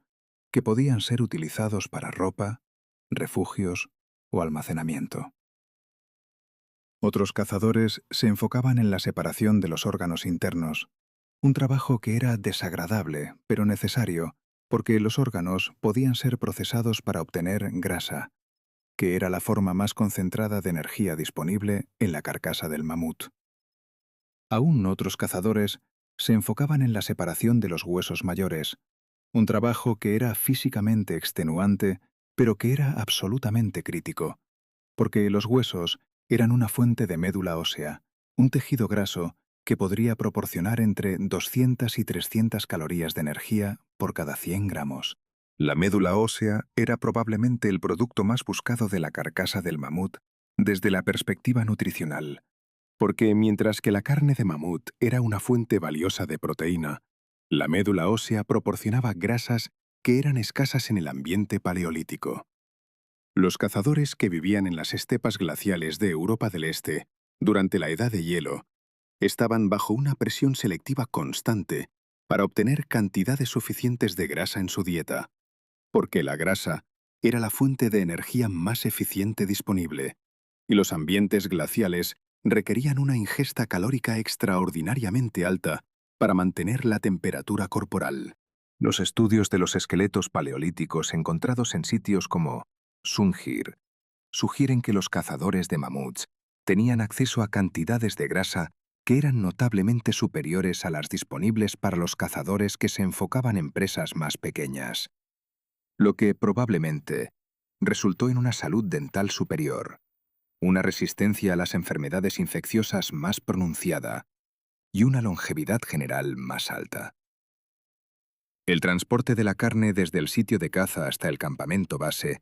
que podían ser utilizados para ropa, refugios o almacenamiento. Otros cazadores se enfocaban en la separación de los órganos internos, un trabajo que era desagradable pero necesario porque los órganos podían ser procesados para obtener grasa, que era la forma más concentrada de energía disponible en la carcasa del mamut. Aún otros cazadores se enfocaban en la separación de los huesos mayores, un trabajo que era físicamente extenuante, pero que era absolutamente crítico, porque los huesos eran una fuente de médula ósea, un tejido graso que podría proporcionar entre 200 y 300 calorías de energía por cada 100 gramos. La médula ósea era probablemente el producto más buscado de la carcasa del mamut desde la perspectiva nutricional, Porque mientras que la carne de mamut era una fuente valiosa de proteína, la médula ósea proporcionaba grasas que eran escasas en el ambiente paleolítico. Los cazadores que vivían en las estepas glaciales de Europa del Este durante la Edad de Hielo estaban bajo una presión selectiva constante para obtener cantidades suficientes de grasa en su dieta, porque la grasa era la fuente de energía más eficiente disponible, y los ambientes glaciales requerían una ingesta calórica extraordinariamente alta para mantener la temperatura corporal. Los estudios de los esqueletos paleolíticos encontrados en sitios como Sungir sugieren que los cazadores de mamuts tenían acceso a cantidades de grasa que eran notablemente superiores a las disponibles para los cazadores que se enfocaban en presas más pequeñas, lo que probablemente resultó en una salud dental superior, una resistencia a las enfermedades infecciosas más pronunciada y una longevidad general más alta. El transporte de la carne desde el sitio de caza hasta el campamento base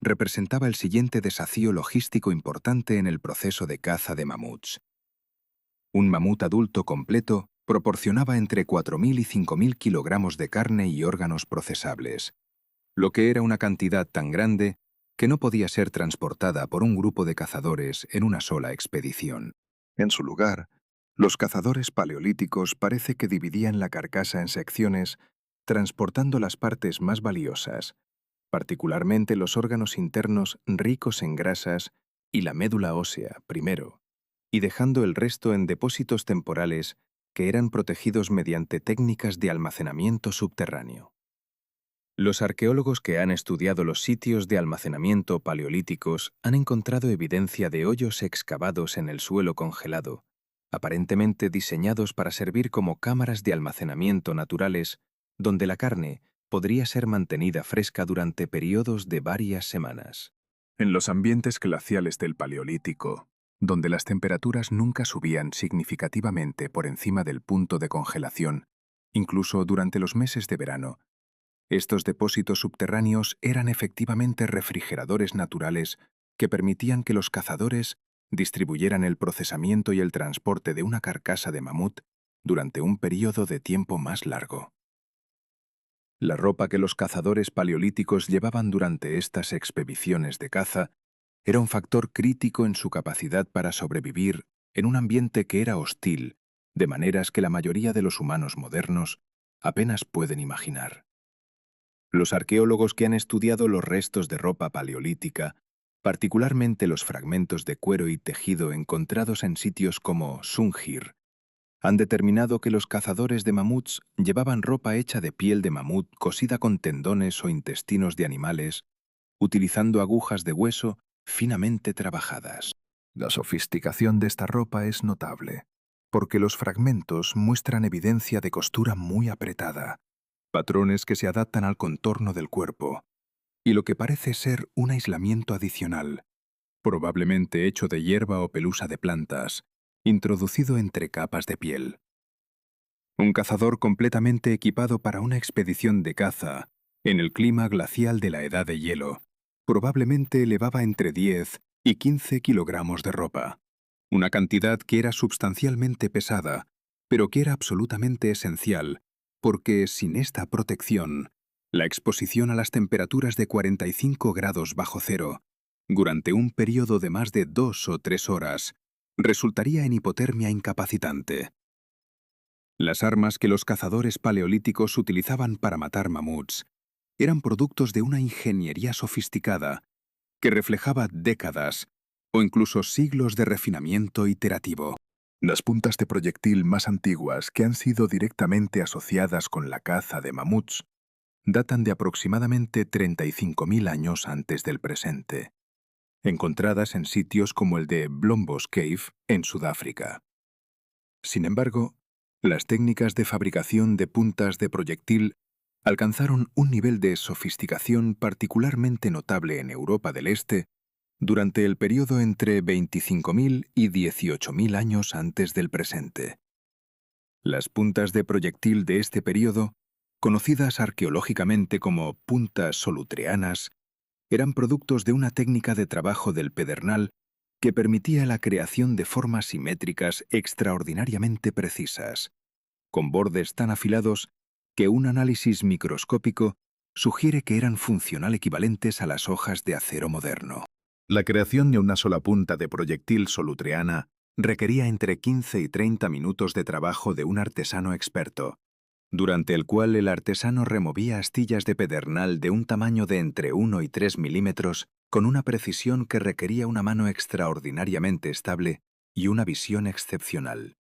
representaba el siguiente desafío logístico importante en el proceso de caza de mamuts. Un mamut adulto completo proporcionaba entre 4.000 y 5.000 kilogramos de carne y órganos procesables, lo que era una cantidad tan grande que no podía ser transportada por un grupo de cazadores en una sola expedición. En su lugar, los cazadores paleolíticos parece que dividían la carcasa en secciones, transportando las partes más valiosas, particularmente los órganos internos ricos en grasas y la médula ósea primero, y dejando el resto en depósitos temporales que eran protegidos mediante técnicas de almacenamiento subterráneo. Los arqueólogos que han estudiado los sitios de almacenamiento paleolíticos han encontrado evidencia de hoyos excavados en el suelo congelado, aparentemente diseñados para servir como cámaras de almacenamiento naturales, donde la carne podría ser mantenida fresca durante periodos de varias semanas. En los ambientes glaciales del Paleolítico, donde las temperaturas nunca subían significativamente por encima del punto de congelación, incluso durante los meses de verano, estos depósitos subterráneos eran efectivamente refrigeradores naturales que permitían que los cazadores distribuyeran el procesamiento y el transporte de una carcasa de mamut durante un periodo de tiempo más largo. La ropa que los cazadores paleolíticos llevaban durante estas expediciones de caza era un factor crítico en su capacidad para sobrevivir en un ambiente que era hostil, de maneras que la mayoría de los humanos modernos apenas pueden imaginar. Los arqueólogos que han estudiado los restos de ropa paleolítica, particularmente los fragmentos de cuero y tejido encontrados en sitios como Sungir, han determinado que los cazadores de mamuts llevaban ropa hecha de piel de mamut cosida con tendones o intestinos de animales, utilizando agujas de hueso finamente trabajadas. La sofisticación de esta ropa es notable, porque los fragmentos muestran evidencia de costura muy apretada, patrones que se adaptan al contorno del cuerpo, y lo que parece ser un aislamiento adicional, probablemente hecho de hierba o pelusa de plantas, introducido entre capas de piel. Un cazador completamente equipado para una expedición de caza, en el clima glacial de la Edad de Hielo, probablemente elevaba entre 10 y 15 kilogramos de ropa, una cantidad que era sustancialmente pesada, pero que era absolutamente esencial, porque sin esta protección, la exposición a las temperaturas de 45 grados bajo cero, durante un periodo de más de 2 o 3 horas, resultaría en hipotermia incapacitante. Las armas que los cazadores paleolíticos utilizaban para matar mamuts eran productos de una ingeniería sofisticada que reflejaba décadas o incluso siglos de refinamiento iterativo. Las puntas de proyectil más antiguas que han sido directamente asociadas con la caza de mamuts datan de aproximadamente 35.000 años antes del presente, encontradas en sitios como el de Blombos Cave, en Sudáfrica. Sin embargo, las técnicas de fabricación de puntas de proyectil alcanzaron un nivel de sofisticación particularmente notable en Europa del Este durante el periodo entre 25.000 y 18.000 años antes del presente. Las puntas de proyectil de este periodo, conocidas arqueológicamente como puntas solutreanas, eran productos de una técnica de trabajo del pedernal que permitía la creación de formas simétricas extraordinariamente precisas, con bordes tan afilados que un análisis microscópico sugiere que eran funcional equivalentes a las hojas de acero moderno. La creación de una sola punta de proyectil solutreana requería entre 15 y 30 minutos de trabajo de un artesano experto, durante el cual el artesano removía astillas de pedernal de un tamaño de entre 1 y 3 milímetros con una precisión que requería una mano extraordinariamente estable y una visión excepcional.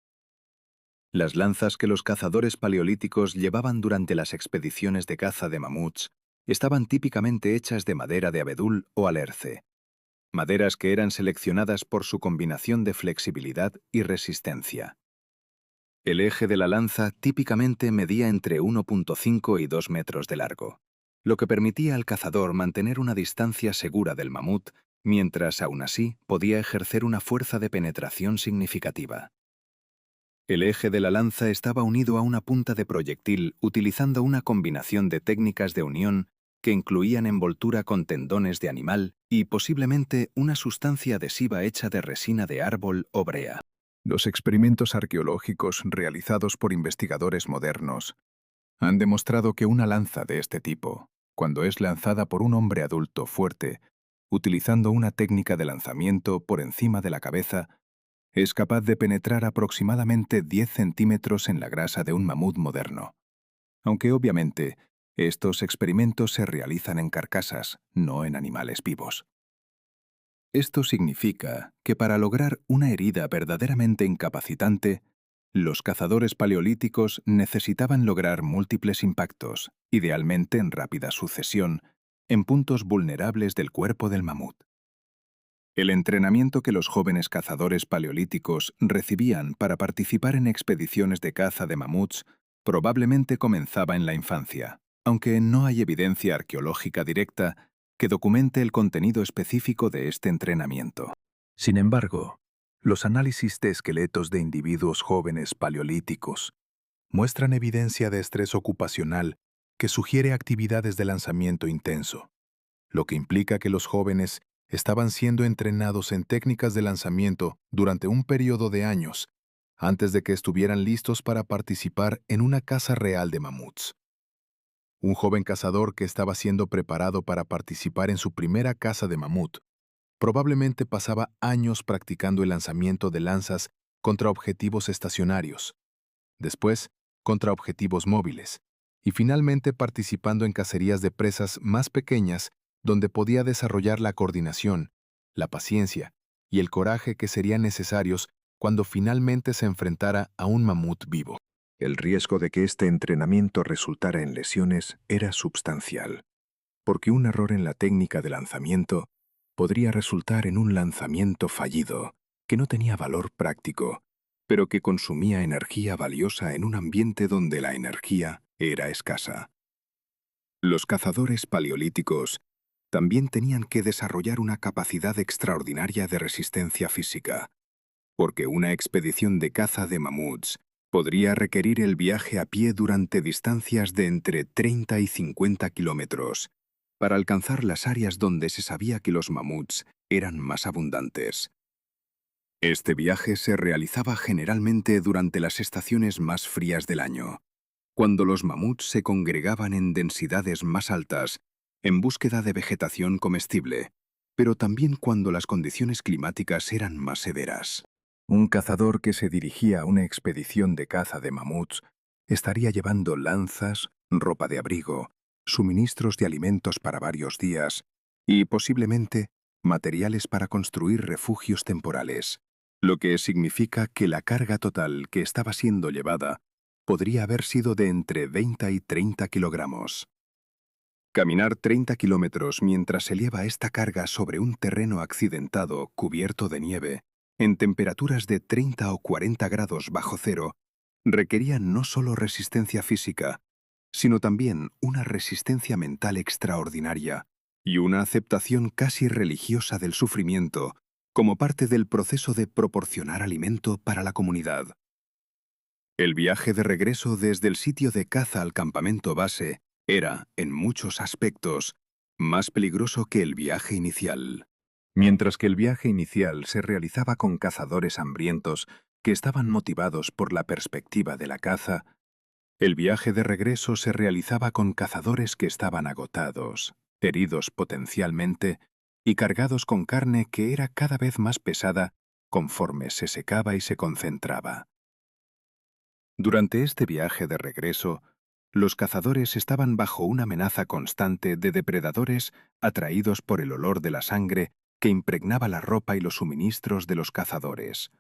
Las lanzas que los cazadores paleolíticos llevaban durante las expediciones de caza de mamuts estaban típicamente hechas de madera de abedul o alerce, maderas que eran seleccionadas por su combinación de flexibilidad y resistencia. El eje de la lanza típicamente medía entre 1,5 y 2 metros de largo, lo que permitía al cazador mantener una distancia segura del mamut, mientras aún así podía ejercer una fuerza de penetración significativa. El eje de la lanza estaba unido a una punta de proyectil utilizando una combinación de técnicas de unión que incluían envoltura con tendones de animal y posiblemente una sustancia adhesiva hecha de resina de árbol o brea. Los experimentos arqueológicos realizados por investigadores modernos han demostrado que una lanza de este tipo, cuando es lanzada por un hombre adulto fuerte, utilizando una técnica de lanzamiento por encima de la cabeza, es capaz de penetrar aproximadamente 10 centímetros en la grasa de un mamut moderno. Aunque obviamente, estos experimentos se realizan en carcasas, no en animales vivos. Esto significa que para lograr una herida verdaderamente incapacitante, los cazadores paleolíticos necesitaban lograr múltiples impactos, idealmente en rápida sucesión, en puntos vulnerables del cuerpo del mamut. El entrenamiento que los jóvenes cazadores paleolíticos recibían para participar en expediciones de caza de mamuts probablemente comenzaba en la infancia, aunque no hay evidencia arqueológica directa que documente el contenido específico de este entrenamiento. Sin embargo, los análisis de esqueletos de individuos jóvenes paleolíticos muestran evidencia de estrés ocupacional que sugiere actividades de lanzamiento intenso, lo que implica que los jóvenes estaban siendo entrenados en técnicas de lanzamiento durante un periodo de años, antes de que estuvieran listos para participar en una caza real de mamuts. Un joven cazador que estaba siendo preparado para participar en su primera caza de mamut probablemente pasaba años practicando el lanzamiento de lanzas contra objetivos estacionarios, después contra objetivos móviles, y finalmente participando en cacerías de presas más pequeñas donde podía desarrollar la coordinación, la paciencia y el coraje que serían necesarios cuando finalmente se enfrentara a un mamut vivo. El riesgo de que este entrenamiento resultara en lesiones era substancial, porque un error en la técnica de lanzamiento podría resultar en un lanzamiento fallido, que no tenía valor práctico, pero que consumía energía valiosa en un ambiente donde la energía era escasa. Los cazadores paleolíticos también tenían que desarrollar una capacidad extraordinaria de resistencia física, porque una expedición de caza de mamuts podría requerir el viaje a pie durante distancias de entre 30 y 50 kilómetros para alcanzar las áreas donde se sabía que los mamuts eran más abundantes. Este viaje se realizaba generalmente durante las estaciones más frías del año, cuando los mamuts se congregaban en densidades más altas en búsqueda de vegetación comestible, pero también cuando las condiciones climáticas eran más severas. Un cazador que se dirigía a una expedición de caza de mamuts estaría llevando lanzas, ropa de abrigo, suministros de alimentos para varios días y, posiblemente, materiales para construir refugios temporales, lo que significa que la carga total que estaba siendo llevada podría haber sido de entre 20 y 30 kilogramos. Caminar 30 kilómetros mientras se lleva esta carga sobre un terreno accidentado cubierto de nieve, en temperaturas de 30 o 40 grados bajo cero, requería no solo resistencia física, sino también una resistencia mental extraordinaria y una aceptación casi religiosa del sufrimiento como parte del proceso de proporcionar alimento para la comunidad. El viaje de regreso desde el sitio de caza al campamento base era, en muchos aspectos, más peligroso que el viaje inicial. Mientras que el viaje inicial se realizaba con cazadores hambrientos que estaban motivados por la perspectiva de la caza, el viaje de regreso se realizaba con cazadores que estaban agotados, heridos potencialmente y cargados con carne que era cada vez más pesada conforme se secaba y se concentraba. Durante este viaje de regreso, los cazadores estaban bajo una amenaza constante de depredadores atraídos por el olor de la sangre que impregnaba la ropa y los suministros de los cazadores.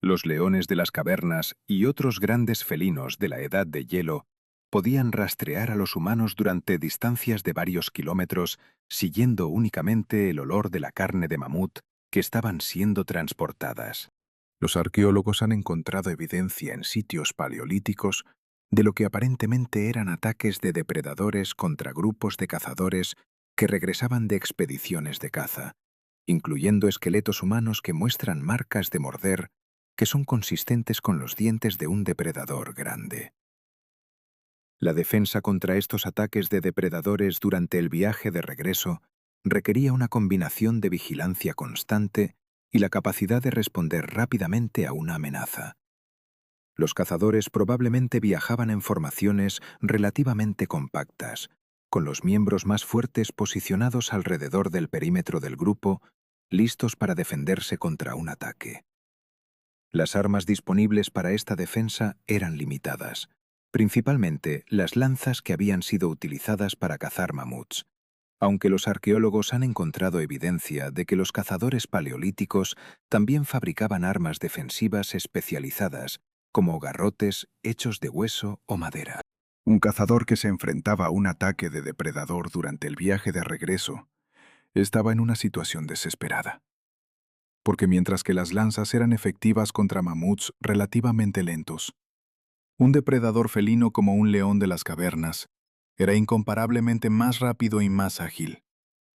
Los leones de las cavernas y otros grandes felinos de la edad de hielo podían rastrear a los humanos durante distancias de varios kilómetros, siguiendo únicamente el olor de la carne de mamut que estaban siendo transportadas. Los arqueólogos han encontrado evidencia en sitios paleolíticos de lo que aparentemente eran ataques de depredadores contra grupos de cazadores que regresaban de expediciones de caza, incluyendo esqueletos humanos que muestran marcas de morder que son consistentes con los dientes de un depredador grande. La defensa contra estos ataques de depredadores durante el viaje de regreso requería una combinación de vigilancia constante y la capacidad de responder rápidamente a una amenaza. Los cazadores probablemente viajaban en formaciones relativamente compactas, con los miembros más fuertes posicionados alrededor del perímetro del grupo, listos para defenderse contra un ataque. Las armas disponibles para esta defensa eran limitadas, principalmente las lanzas que habían sido utilizadas para cazar mamuts, aunque los arqueólogos han encontrado evidencia de que los cazadores paleolíticos también fabricaban armas defensivas especializadas, como garrotes hechos de hueso o madera. Un cazador que se enfrentaba a un ataque de depredador durante el viaje de regreso estaba en una situación desesperada, porque mientras que las lanzas eran efectivas contra mamuts relativamente lentos, un depredador felino como un león de las cavernas era incomparablemente más rápido y más ágil,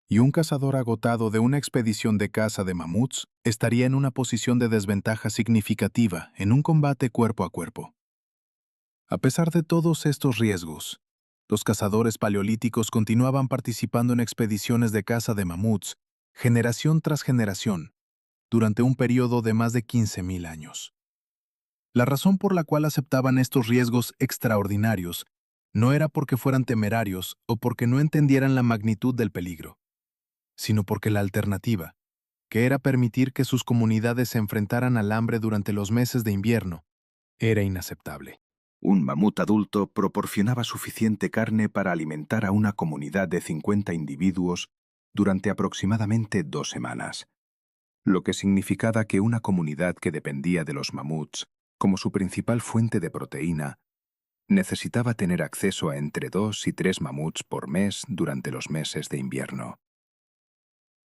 y un cazador agotado de una expedición de caza de mamuts estaría en una posición de desventaja significativa en un combate cuerpo a cuerpo. A pesar de todos estos riesgos, los cazadores paleolíticos continuaban participando en expediciones de caza de mamuts, generación tras generación, durante un periodo de más de 15.000 años. La razón por la cual aceptaban estos riesgos extraordinarios no era porque fueran temerarios o porque no entendieran la magnitud del peligro, sino porque la alternativa, que era permitir que sus comunidades se enfrentaran al hambre durante los meses de invierno, era inaceptable. Un mamut adulto proporcionaba suficiente carne para alimentar a una comunidad de 50 individuos durante aproximadamente 2 semanas, lo que significaba que una comunidad que dependía de los mamuts como su principal fuente de proteína necesitaba tener acceso a entre 2 y 3 mamuts por mes durante los meses de invierno.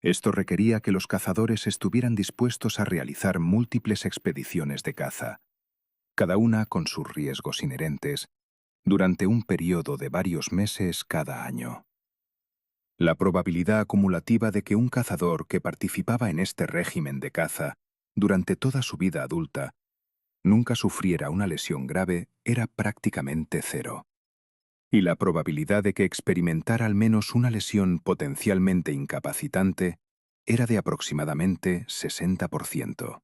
Esto requería que los cazadores estuvieran dispuestos a realizar múltiples expediciones de caza, cada una con sus riesgos inherentes, durante un periodo de varios meses cada año. La probabilidad acumulativa de que un cazador que participaba en este régimen de caza durante toda su vida adulta nunca sufriera una lesión grave era prácticamente cero. Y la probabilidad de que experimentara al menos una lesión potencialmente incapacitante era de aproximadamente 60%.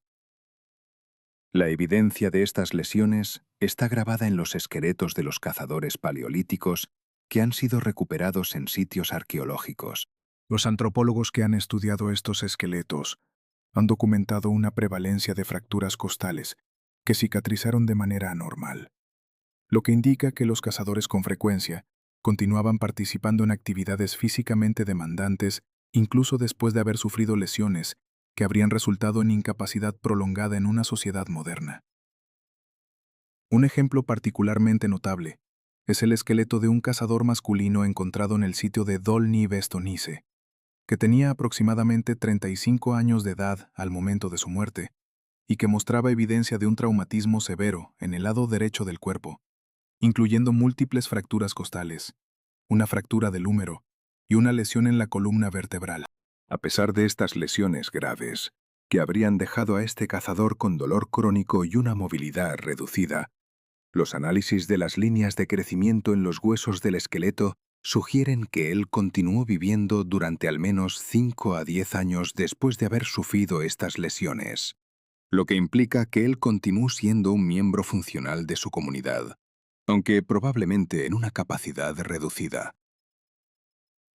La evidencia de estas lesiones está grabada en los esqueletos de los cazadores paleolíticos que han sido recuperados en sitios arqueológicos. Los antropólogos que han estudiado estos esqueletos han documentado una prevalencia de fracturas costales que cicatrizaron de manera anormal, lo que indica que los cazadores con frecuencia continuaban participando en actividades físicamente demandantes incluso después de haber sufrido lesiones que habrían resultado en incapacidad prolongada en una sociedad moderna. Un ejemplo particularmente notable es el esqueleto de un cazador masculino encontrado en el sitio de Dolní Bestonice, que tenía aproximadamente 35 años de edad al momento de su muerte y que mostraba evidencia de un traumatismo severo en el lado derecho del cuerpo, incluyendo múltiples fracturas costales, una fractura del húmero y una lesión en la columna vertebral. A pesar de estas lesiones graves, que habrían dejado a este cazador con dolor crónico y una movilidad reducida, los análisis de las líneas de crecimiento en los huesos del esqueleto sugieren que él continuó viviendo durante al menos 5 a 10 años después de haber sufrido estas lesiones, lo que implica que él continuó siendo un miembro funcional de su comunidad, aunque probablemente en una capacidad reducida.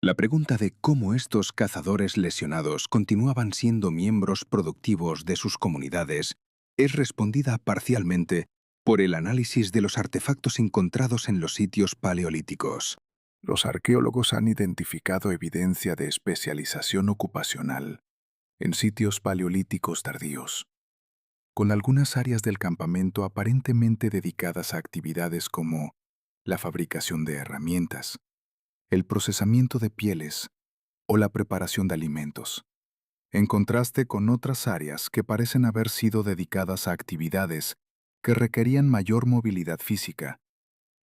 La pregunta de cómo estos cazadores lesionados continuaban siendo miembros productivos de sus comunidades es respondida parcialmente por el análisis de los artefactos encontrados en los sitios paleolíticos. Los arqueólogos han identificado evidencia de especialización ocupacional en sitios paleolíticos tardíos, con algunas áreas del campamento aparentemente dedicadas a actividades como la fabricación de herramientas, el procesamiento de pieles o la preparación de alimentos, en contraste con otras áreas que parecen haber sido dedicadas a actividades que requerían mayor movilidad física,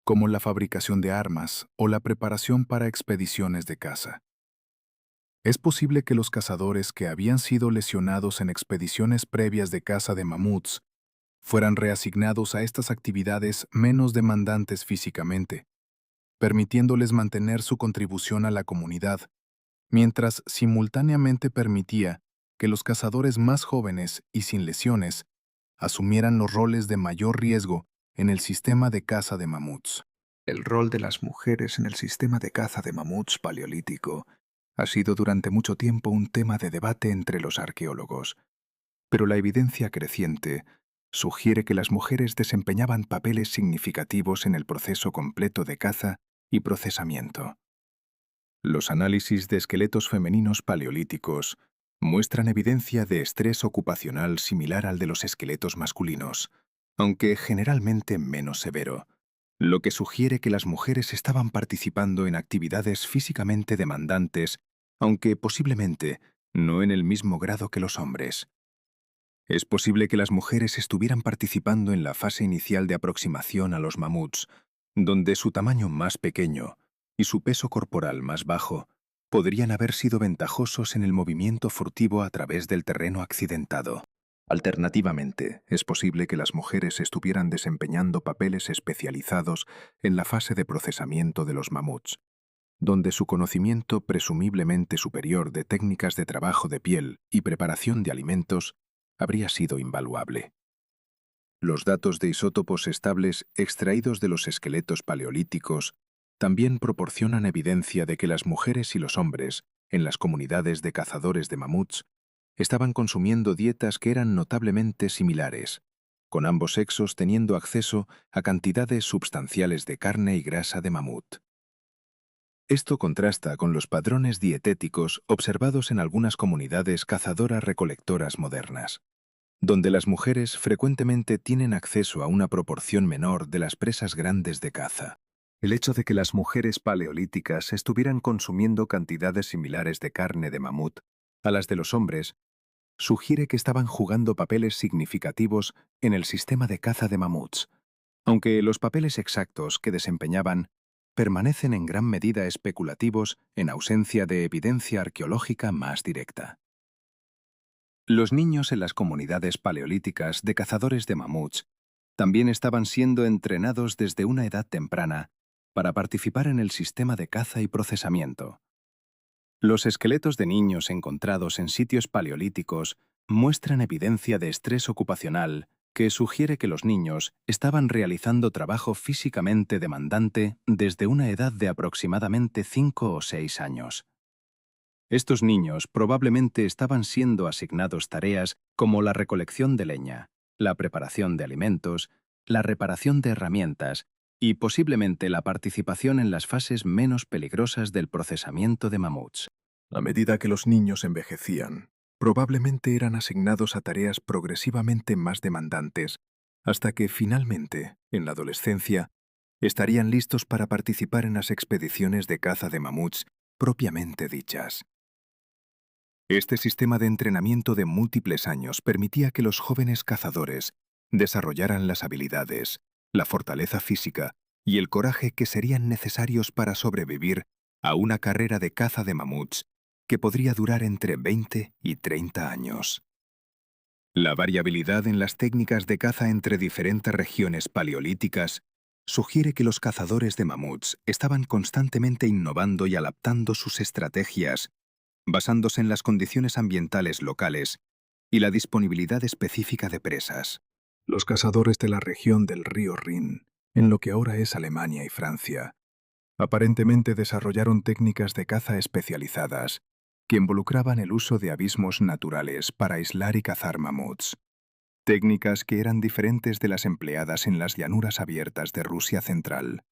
como la fabricación de armas o la preparación para expediciones de caza. Es posible que los cazadores que habían sido lesionados en expediciones previas de caza de mamuts fueran reasignados a estas actividades menos demandantes físicamente, permitiéndoles mantener su contribución a la comunidad, mientras simultáneamente permitía que los cazadores más jóvenes y sin lesiones asumieran los roles de mayor riesgo en el sistema de caza de mamuts. El rol de las mujeres en el sistema de caza de mamuts paleolítico ha sido durante mucho tiempo un tema de debate entre los arqueólogos, pero la evidencia creciente sugiere que las mujeres desempeñaban papeles significativos en el proceso completo de caza y procesamiento. Los análisis de esqueletos femeninos paleolíticos muestran evidencia de estrés ocupacional similar al de los esqueletos masculinos, aunque generalmente menos severo, lo que sugiere que las mujeres estaban participando en actividades físicamente demandantes, aunque posiblemente no en el mismo grado que los hombres. Es posible que las mujeres estuvieran participando en la fase inicial de aproximación a los mamuts, donde su tamaño más pequeño y su peso corporal más bajo podrían haber sido ventajosos en el movimiento furtivo a través del terreno accidentado. Alternativamente, es posible que las mujeres estuvieran desempeñando papeles especializados en la fase de procesamiento de los mamuts, donde su conocimiento presumiblemente superior de técnicas de trabajo de piel y preparación de alimentos habría sido invaluable. Los datos de isótopos estables extraídos de los esqueletos paleolíticos también proporcionan evidencia de que las mujeres y los hombres, en las comunidades de cazadores de mamuts, estaban consumiendo dietas que eran notablemente similares, con ambos sexos teniendo acceso a cantidades substanciales de carne y grasa de mamut. Esto contrasta con los patrones dietéticos observados en algunas comunidades cazadoras-recolectoras modernas, donde las mujeres frecuentemente tienen acceso a una proporción menor de las presas grandes de caza. El hecho de que las mujeres paleolíticas estuvieran consumiendo cantidades similares de carne de mamut a las de los hombres sugiere que estaban jugando papeles significativos en el sistema de caza de mamuts, aunque los papeles exactos que desempeñaban permanecen en gran medida especulativos en ausencia de evidencia arqueológica más directa. Los niños en las comunidades paleolíticas de cazadores de mamuts también estaban siendo entrenados desde una edad temprana para participar en el sistema de caza y procesamiento. Los esqueletos de niños encontrados en sitios paleolíticos muestran evidencia de estrés ocupacional que sugiere que los niños estaban realizando trabajo físicamente demandante desde una edad de aproximadamente 5 o 6 años. Estos niños probablemente estaban siendo asignados tareas como la recolección de leña, la preparación de alimentos, la reparación de herramientas y posiblemente la participación en las fases menos peligrosas del procesamiento de mamuts. A medida que los niños envejecían, probablemente eran asignados a tareas progresivamente más demandantes, hasta que finalmente, en la adolescencia, estarían listos para participar en las expediciones de caza de mamuts propiamente dichas. Este sistema de entrenamiento de múltiples años permitía que los jóvenes cazadores desarrollaran las habilidades, la fortaleza física y el coraje que serían necesarios para sobrevivir a una carrera de caza de mamuts que podría durar entre 20 y 30 años. La variabilidad en las técnicas de caza entre diferentes regiones paleolíticas sugiere que los cazadores de mamuts estaban constantemente innovando y adaptando sus estrategias, basándose en las condiciones ambientales locales y la disponibilidad específica de presas. Los cazadores de la región del río Rin, en lo que ahora es Alemania y Francia, aparentemente desarrollaron técnicas de caza especializadas que involucraban el uso de abismos naturales para aislar y cazar mamuts. Técnicas que eran diferentes de las empleadas en las llanuras abiertas de Rusia central.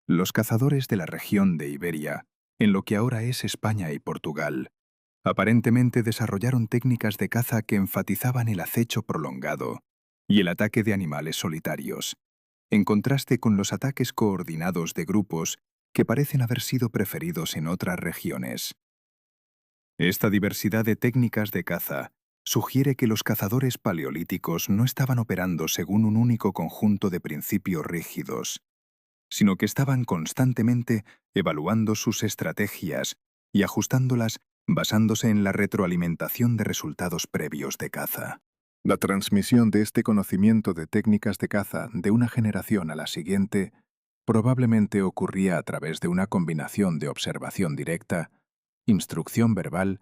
Los cazadores de la región de Iberia, en lo que ahora es España y Portugal, aparentemente desarrollaron técnicas de caza que enfatizaban el acecho prolongado y el ataque de animales solitarios, en contraste con los ataques coordinados de grupos que parecen haber sido preferidos en otras regiones. Esta diversidad de técnicas de caza sugiere que los cazadores paleolíticos no estaban operando según un único conjunto de principios rígidos, sino que estaban constantemente evaluando sus estrategias y ajustándolas basándose en la retroalimentación de resultados previos de caza. La transmisión de este conocimiento de técnicas de caza de una generación a la siguiente probablemente ocurría a través de una combinación de observación directa, instrucción verbal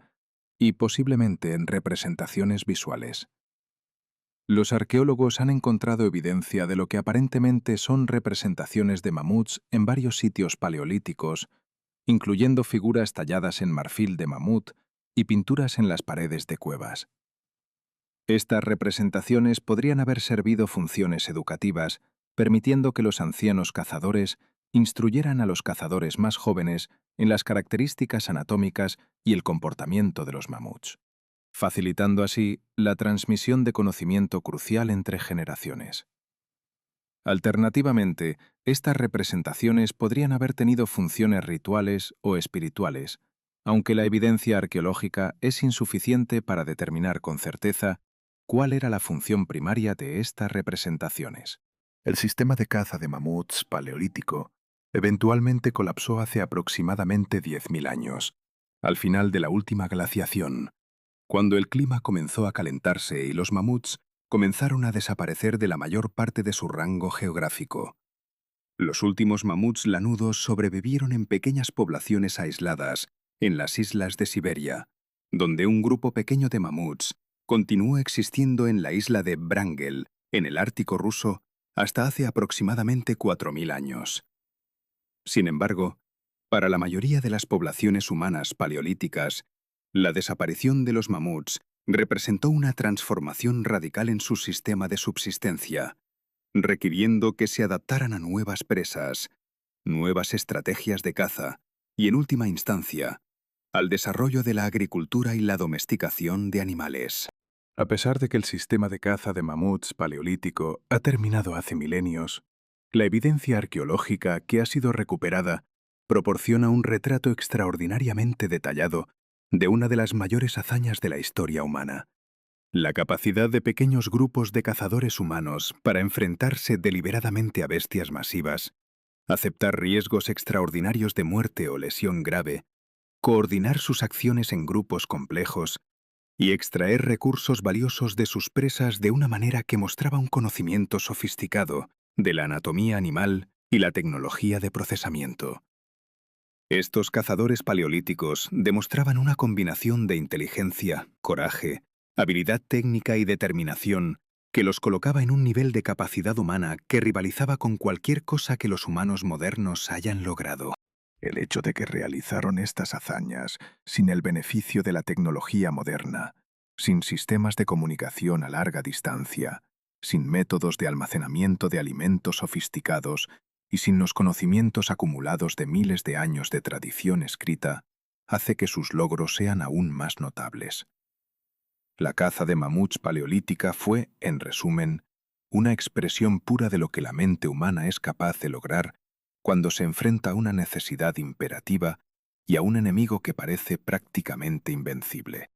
y posiblemente en representaciones visuales. Los arqueólogos han encontrado evidencia de lo que aparentemente son representaciones de mamuts en varios sitios paleolíticos, incluyendo figuras talladas en marfil de mamut y pinturas en las paredes de cuevas. Estas representaciones podrían haber servido funciones educativas, permitiendo que los ancianos cazadores instruyeran a los cazadores más jóvenes en las características anatómicas y el comportamiento de los mamuts, facilitando así la transmisión de conocimiento crucial entre generaciones. Alternativamente, estas representaciones podrían haber tenido funciones rituales o espirituales, aunque la evidencia arqueológica es insuficiente para determinar con certeza cuál era la función primaria de estas representaciones. El sistema de caza de mamuts paleolítico eventualmente colapsó hace aproximadamente 10.000 años, al final de la última glaciación, cuando el clima comenzó a calentarse y los mamuts comenzaron a desaparecer de la mayor parte de su rango geográfico. Los últimos mamuts lanudos sobrevivieron en pequeñas poblaciones aisladas en las islas de Siberia, donde un grupo pequeño de mamuts continuó existiendo en la isla de Wrangel, en el Ártico ruso, hasta hace aproximadamente 4.000 años. Sin embargo, para la mayoría de las poblaciones humanas paleolíticas, la desaparición de los mamuts representó una transformación radical en su sistema de subsistencia, requiriendo que se adaptaran a nuevas presas, nuevas estrategias de caza y, en última instancia, al desarrollo de la agricultura y la domesticación de animales. A pesar de que el sistema de caza de mamuts paleolítico ha terminado hace milenios, la evidencia arqueológica que ha sido recuperada proporciona un retrato extraordinariamente detallado de una de las mayores hazañas de la historia humana: la capacidad de pequeños grupos de cazadores humanos para enfrentarse deliberadamente a bestias masivas, aceptar riesgos extraordinarios de muerte o lesión grave, coordinar sus acciones en grupos complejos y extraer recursos valiosos de sus presas de una manera que mostraba un conocimiento sofisticado de la anatomía animal y la tecnología de procesamiento. Estos cazadores paleolíticos demostraban una combinación de inteligencia, coraje, habilidad técnica y determinación que los colocaba en un nivel de capacidad humana que rivalizaba con cualquier cosa que los humanos modernos hayan logrado. El hecho de que realizaron estas hazañas sin el beneficio de la tecnología moderna, sin sistemas de comunicación a larga distancia, sin métodos de almacenamiento de alimentos sofisticados y sin los conocimientos acumulados de miles de años de tradición escrita, hace que sus logros sean aún más notables. La caza de mamuts paleolítica fue, en resumen, una expresión pura de lo que la mente humana es capaz de lograr cuando se enfrenta a una necesidad imperativa y a un enemigo que parece prácticamente invencible.